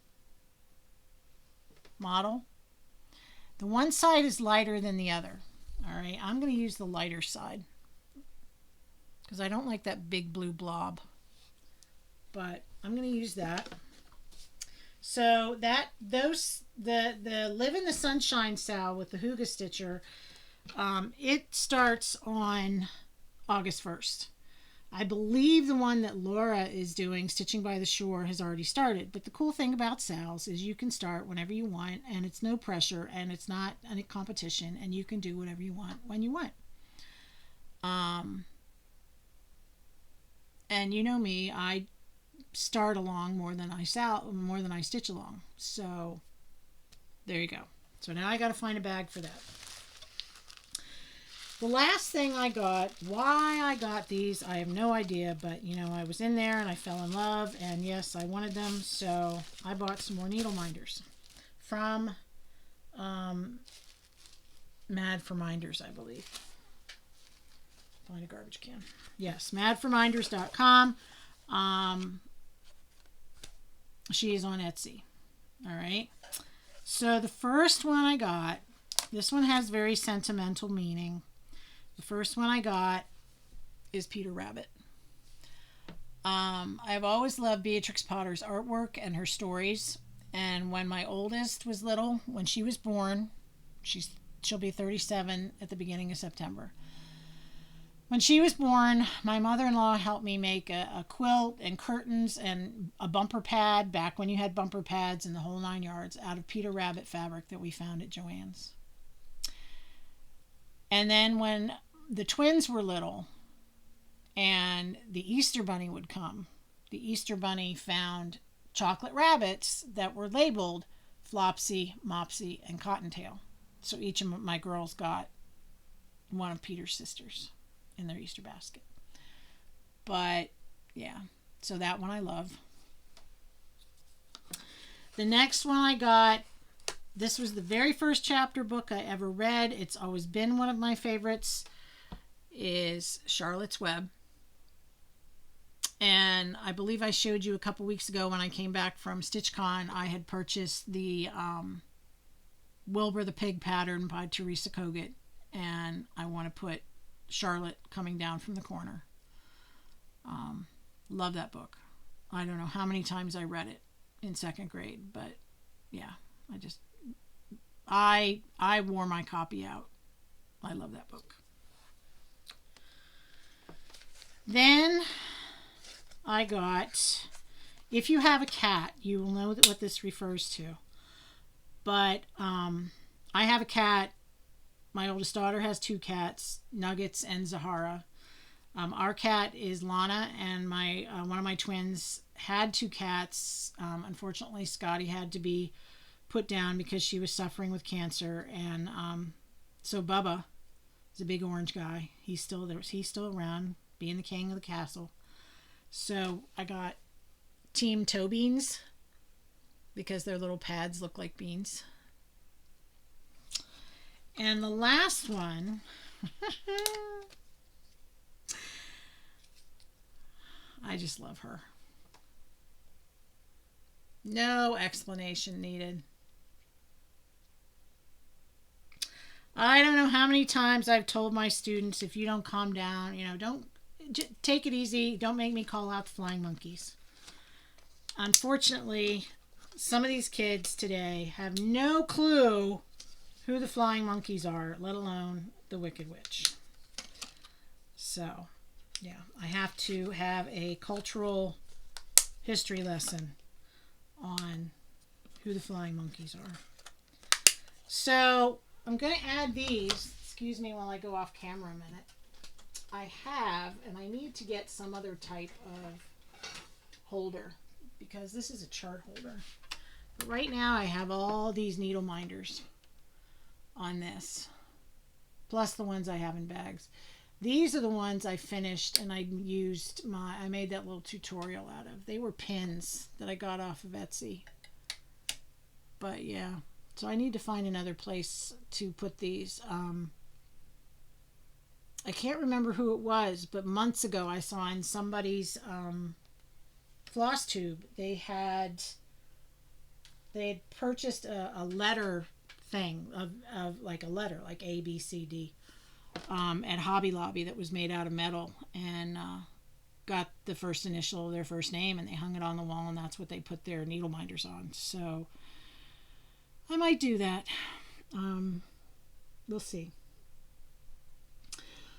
model. The one side is lighter than the other. All right, I'm going to use the lighter side because I don't like that big blue blob. But I'm going to use that. So the Live in the Sunshine Sal with the Hygge Stitcher, it starts on August 1st. I believe the one that Laura is doing, Stitching by the Shore, has already started. But the cool thing about Sal's is you can start whenever you want, and it's no pressure, and it's not a competition, and you can do whatever you want when you want. And you know me, I start along more than I stitch along. So there you go. So now I got to find a bag for that. The last thing I got, why I got these, I have no idea, but you know, I was in there and I fell in love, and yes, I wanted them, so I bought some more needle minders from Mad for Minders, I believe. Find a garbage can. Yes, madforminders.com. She is on Etsy. All right. So the first one I got, this one has very sentimental meaning. The first one I got is Peter Rabbit. I've always loved Beatrix Potter's artwork and her stories. And when my oldest was little, when she was born, she'll be 37 at the beginning of September. When she was born, my mother-in-law helped me make a quilt and curtains and a bumper pad, back when you had bumper pads and the whole 9 yards, out of Peter Rabbit fabric that we found at Joann's. And then when the twins were little and the Easter Bunny would come, the Easter Bunny found chocolate rabbits that were labeled Flopsy, Mopsy, and Cottontail. So each of my girls got one of Peter's sisters in their Easter basket. But yeah, so that one I love. The next one I got, this was the very first chapter book I ever read. It's always been one of my favorites, is Charlotte's Web. And I believe I showed you a couple weeks ago when I came back from StitchCon, I had purchased the Wilbur the Pig pattern by Teresa Kogut, and I want to put Charlotte coming down from the corner. Love that book. I don't know how many times I read it in second grade, but yeah, I wore my copy out. I love that book. Then I got, if you have a cat, you will know what this refers to. But I have a cat. My oldest daughter has 2 cats, Nuggets and Zahara. Our cat is Lana, and my one of my twins had 2 cats. Unfortunately, Scotty had to be put down because she was suffering with cancer, and so Bubba is a big orange guy. He's still there. He's still around, being the king of the castle. So I got Team Toe Beans because their little pads look like beans. And the last one, I just love her. No explanation needed. I don't know how many times I've told my students, if you don't calm down, don't take it easy. Don't make me call out the flying monkeys. Unfortunately, some of these kids today have no clue who the flying monkeys are, let alone the Wicked Witch. So, yeah, I have to have a cultural history lesson on who the flying monkeys are. So, I'm going to add these. Excuse me while I go off camera a minute. I have, and I need to get some other type of holder because this is a chart holder. But right now I have all these needle minders on this, plus the ones I have in bags. These are the ones I finished, and I made that little tutorial out of. They were pins that I got off of Etsy. But yeah, so I need to find another place to put these. I can't remember who it was, but months ago I saw in somebody's Flosstube, they had purchased a letter thing of like a letter, like A, B, C, D, at Hobby Lobby that was made out of metal, and got the first initial of their first name, and they hung it on the wall, and that's what they put their needle minders on. So I might do that. We'll see.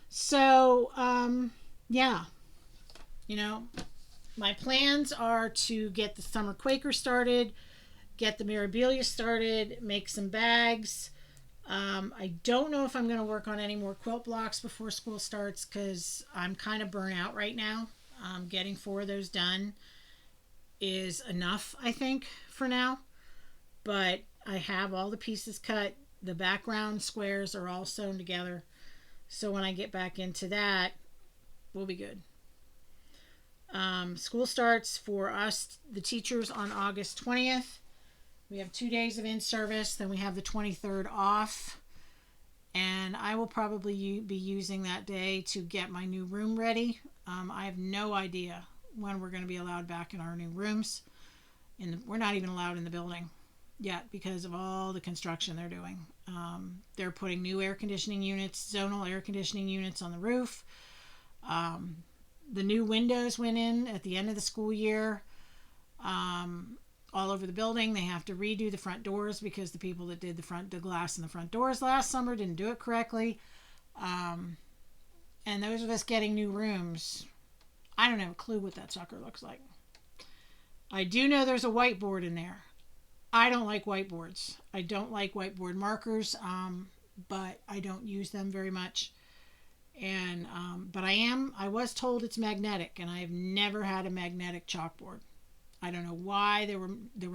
So, yeah, my plans are to get the Summer Quaker started, get the Mirabilia started, make some bags. I don't know if I'm going to work on any more quilt blocks before school starts because I'm kind of burnt out right now. Getting 4 of those done is enough, I think, for now. But I have all the pieces cut. The background squares are all sewn together. So when I get back into that, we'll be good. School starts for us, the teachers, on August 20th. We have 2 days of in-service. Then we have the 23rd off. And I will probably be using that day to get my new room ready. I have no idea when we're going to be allowed back in our new rooms. We're not even allowed in the building yet because of all the construction they're doing. They're putting new air conditioning units, zonal air conditioning units on the roof. The new windows went in at the end of the school year. All over the building. They have to redo the front doors because the people that did the glass in the front doors last summer didn't do it correctly. And those of us getting new rooms, I don't have a clue what that sucker looks like. I do know there's a whiteboard in there. I don't like whiteboards. I don't like whiteboard markers, but I don't use them very much. And but I was told it's magnetic, and I have never had a magnetic chalkboard. I don't know why there were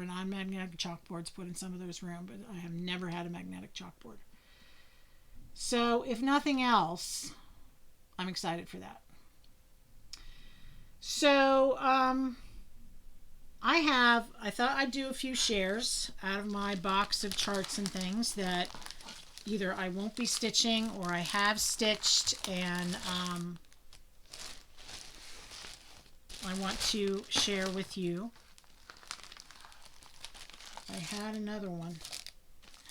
non-magnetic chalkboards put in some of those rooms, but I have never had a magnetic chalkboard. So if nothing else, I'm excited for that. So I thought I'd do a few shares out of my box of charts and things that either I won't be stitching or I have stitched, and I want to share with you. I had another one.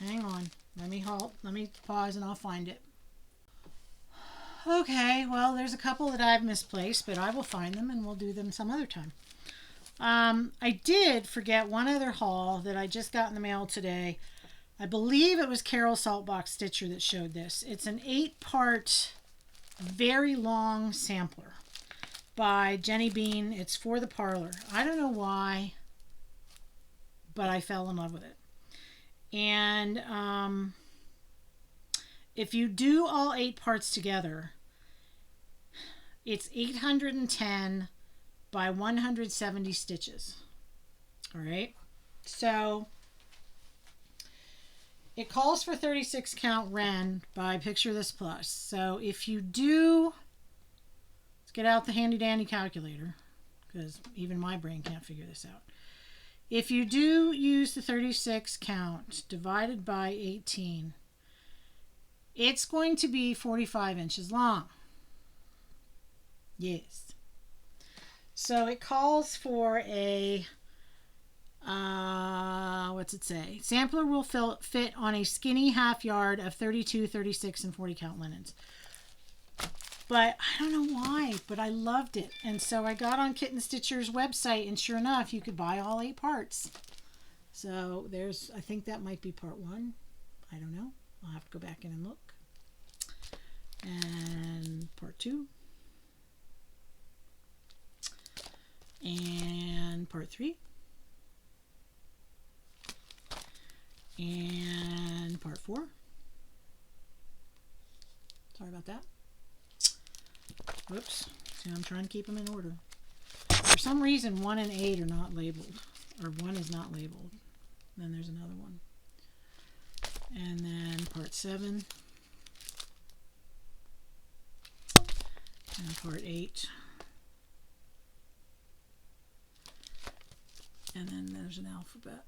Hang on. Let me halt. Let me pause and I'll find it. Okay, well, there's a couple that I've misplaced, but I will find them and we'll do them some other time. I did forget one other haul that I just got in the mail today. I believe it was Carol Saltbox Stitcher that showed this. It's an 8-part, very long sampler by Jenny Bean. It's for the parlor. I don't know why, but I fell in love with it. And if you do all 8 parts together, it's 810 by 170 stitches. All right. So it calls for 36 count Ren by Picture This Plus. So if you do, let's get out the handy dandy calculator, because even my brain can't figure this out. If you do use the 36 count divided by 18, it's going to be 45 inches long. Yes. So it calls for a, what's it say? Sampler will fit on a skinny half yard of 32, 36, and 40 count linens. But I don't know why, but I loved it. And so I got on Kitten Stitcher's website, and sure enough, you could buy all 8 parts. So there's, I think that might be part 1. I don't know. I'll have to go back in and look. And part 2. And part 3. And part 4. Sorry about that. Whoops. See, I'm trying to keep them in order. For some reason, 1 and 8 are not labeled. Or 1 is not labeled. Then there's another one. And then part 7. And part 8. And then there's an alphabet.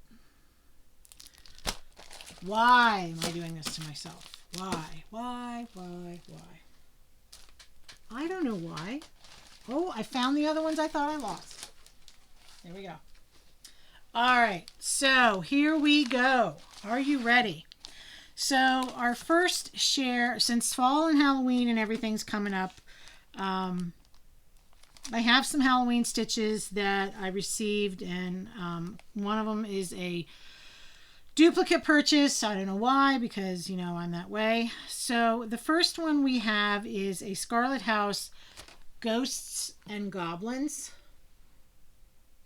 Why am I doing this to myself? Why? Why? I don't know why. Oh, I found the other ones I thought I lost. There we go. All right, so here we go. Are you ready? So our first share, since fall and Halloween and everything's coming up, I have some Halloween stitches that I received, and one of them is a duplicate purchase. I don't know why, because, you know, I'm that way. So the first one we have is a Scarlet House Ghosts and Goblins.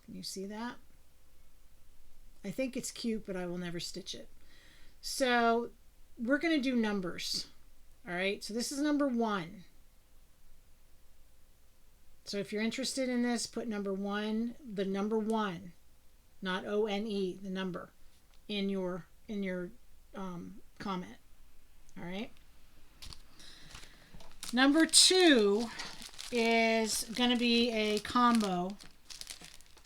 Can you see that? I think it's cute, but I will never stitch it. So we're going to do numbers. All right, so this is number 1. So if you're interested in this, put number 1, the number 1, not O-N-E, the number, in your comment. All right. Number 2 is going to be a combo.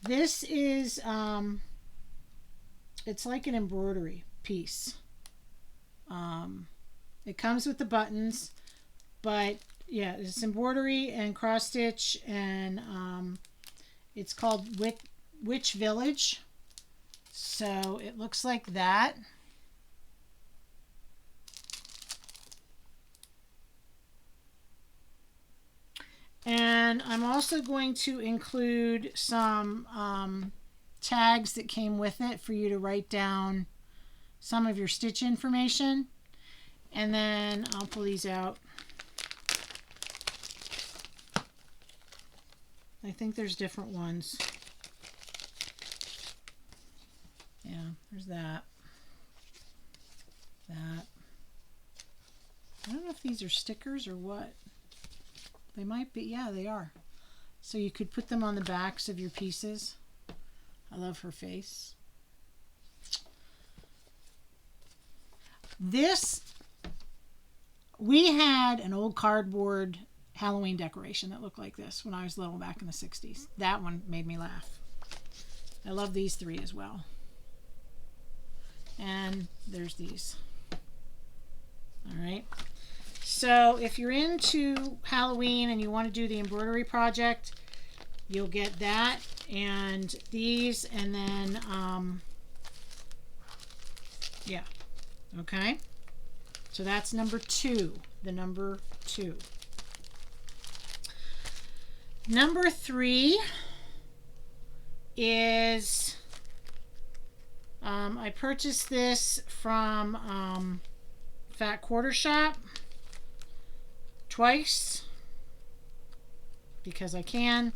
This is it's like an embroidery piece. It comes with the buttons, but yeah, it's embroidery and cross stitch, and it's called Witch Village. So it looks like that. And I'm also going to include some tags that came with it for you to write down some of your stitch information. And then I'll pull these out. I think there's different ones. Yeah, there's that. That. I don't know if these are stickers or what. They might be. Yeah, they are. So you could put them on the backs of your pieces. I love her face. This, we had an old cardboard Halloween decoration that looked like this when I was little back in the 60s. That one made me laugh. I love these 3 as well. And there's these. All right. So if you're into Halloween and you want to do the embroidery project, you'll get that and these, and then yeah, Okay, so that's number 2, the number 2. Number 3 is I purchased this from Fat Quarter Shop twice because I can,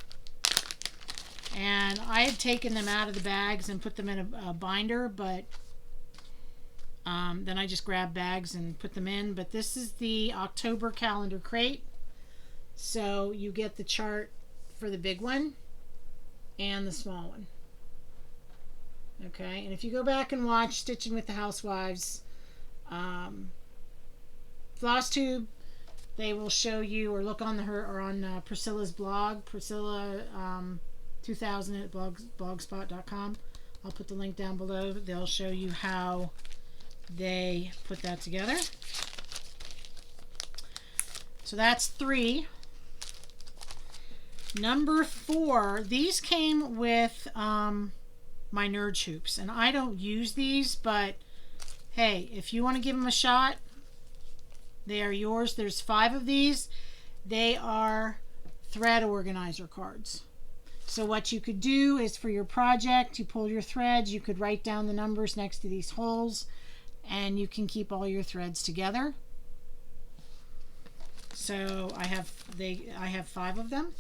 and I had taken them out of the bags and put them in a binder, but then I just grabbed bags and put them in. But this is the October calendar crate, so you get the chart for the big one and the small one. Okay, and if you go back and watch Stitching with the Housewives, Flosstube, they will show you, or look on on Priscilla's blog, Priscilla 2000 at blogspot.com. I'll put the link down below. They'll show you how they put that together. So that's 3. Number 4, these came with my Nerd Hoops, and I don't use these, but hey, if you want to give them a shot, they are yours. There's 5 of these. They are thread organizer cards. So what you could do is, for your project, you pull your threads, you could write down the numbers next to these holes, and you can keep all your threads together. So I have 5 of them.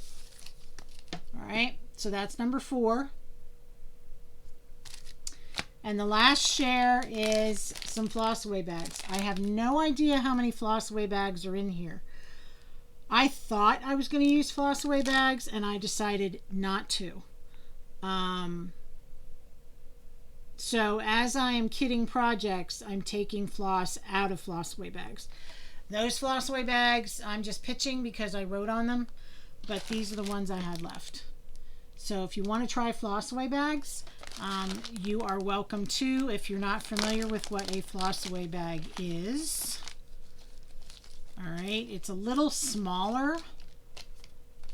All right, so that's number 4. And the last share is some floss away bags. I have no idea how many floss away bags are in here. I thought I was going to use floss away bags, and I decided not to. So as I am kitting projects, I'm taking floss out of floss away bags. Those floss away bags I'm just pitching because I wrote on them, but these are the ones I had left. So if you want to try floss away bags, you are welcome to. If you're not familiar with what a floss away bag is, all right, it's a little smaller,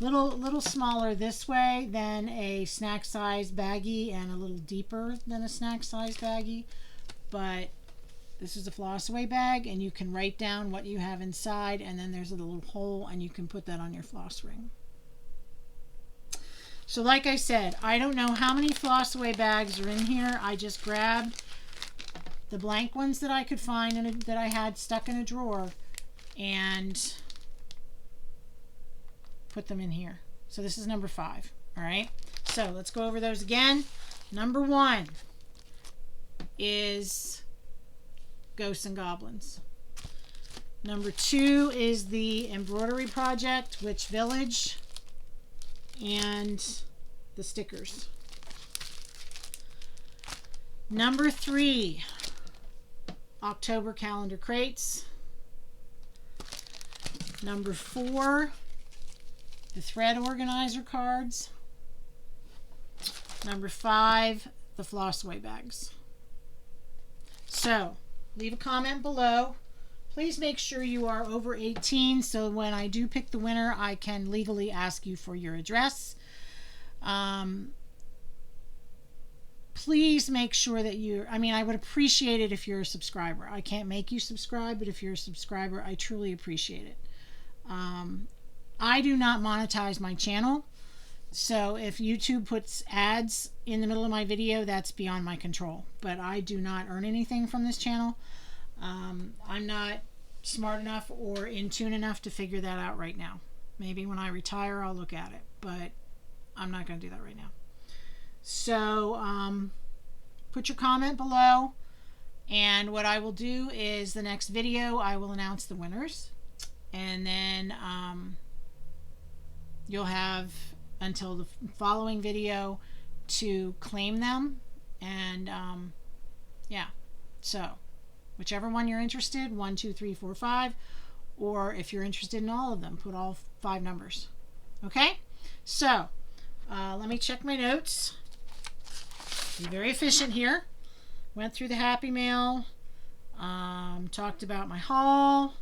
little smaller this way than a snack size baggie, and a little deeper than a snack size baggie. But this is a floss away bag, and you can write down what you have inside, and then there's a little hole, and you can put that on your floss ring. So like I said, I don't know how many floss away bags are in here. I just grabbed the blank ones that I could find and that I had stuck in a drawer and put them in here. So this is number 5. All right, so let's go over those again. Number 1 is Ghosts and Goblins. Number 2 is the embroidery project, Witch Village, and the stickers. Number 3, October calendar crates. Number 4, the thread organizer cards. Number 5, the floss away bags. So leave a comment below. Please make sure you are over 18, so when I do pick the winner, I can legally ask you for your address. Please make sure that I would appreciate it if you're a subscriber. I can't make you subscribe, but if you're a subscriber, I truly appreciate it. I do not monetize my channel, so if YouTube puts ads in the middle of my video, that's beyond my control. But I do not earn anything from this channel. I'm not smart enough or in tune enough to figure that out right now. Maybe when I retire, I'll look at it, but I'm not going to do that right now. So put your comment below, and what I will do is the next video I will announce the winners, and then you'll have until the following video to claim them. And yeah, so whichever one you're interested, 1, 2, 3, 4, 5, or if you're interested in all of them, put all 5 numbers. Okay, so let me check my notes. Be very efficient here. Went through the Happy Mail, talked about my haul,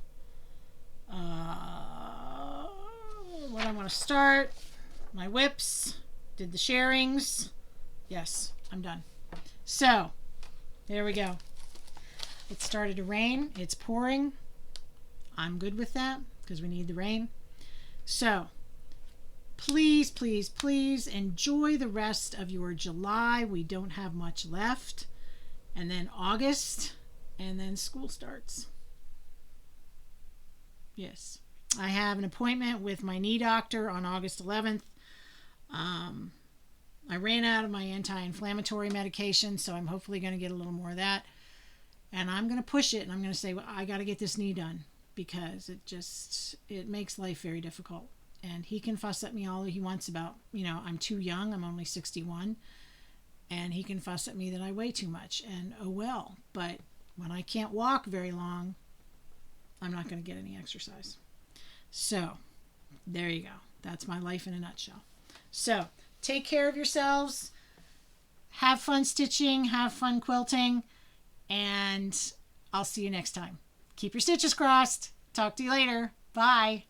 what I want to start, my WIPS, did the sharings. Yes, I'm done. So there we go. It started to rain. It's pouring. I'm good with that because we need the rain. So please, please, please enjoy the rest of your July. We don't have much left. And then August, and then school starts. Yes. I have an appointment with my knee doctor on August 11th. I ran out of my anti-inflammatory medication, so I'm hopefully going to get a little more of that. And I'm going to push it, and I'm going to say, well, I got to get this knee done because it makes life very difficult. And he can fuss at me all he wants about, I'm too young. I'm only 61. And he can fuss at me that I weigh too much. And oh well. But when I can't walk very long, I'm not going to get any exercise. So there you go. That's my life in a nutshell. So take care of yourselves. Have fun stitching. Have fun quilting. And I'll see you next time. Keep your stitches crossed. Talk to you later. Bye.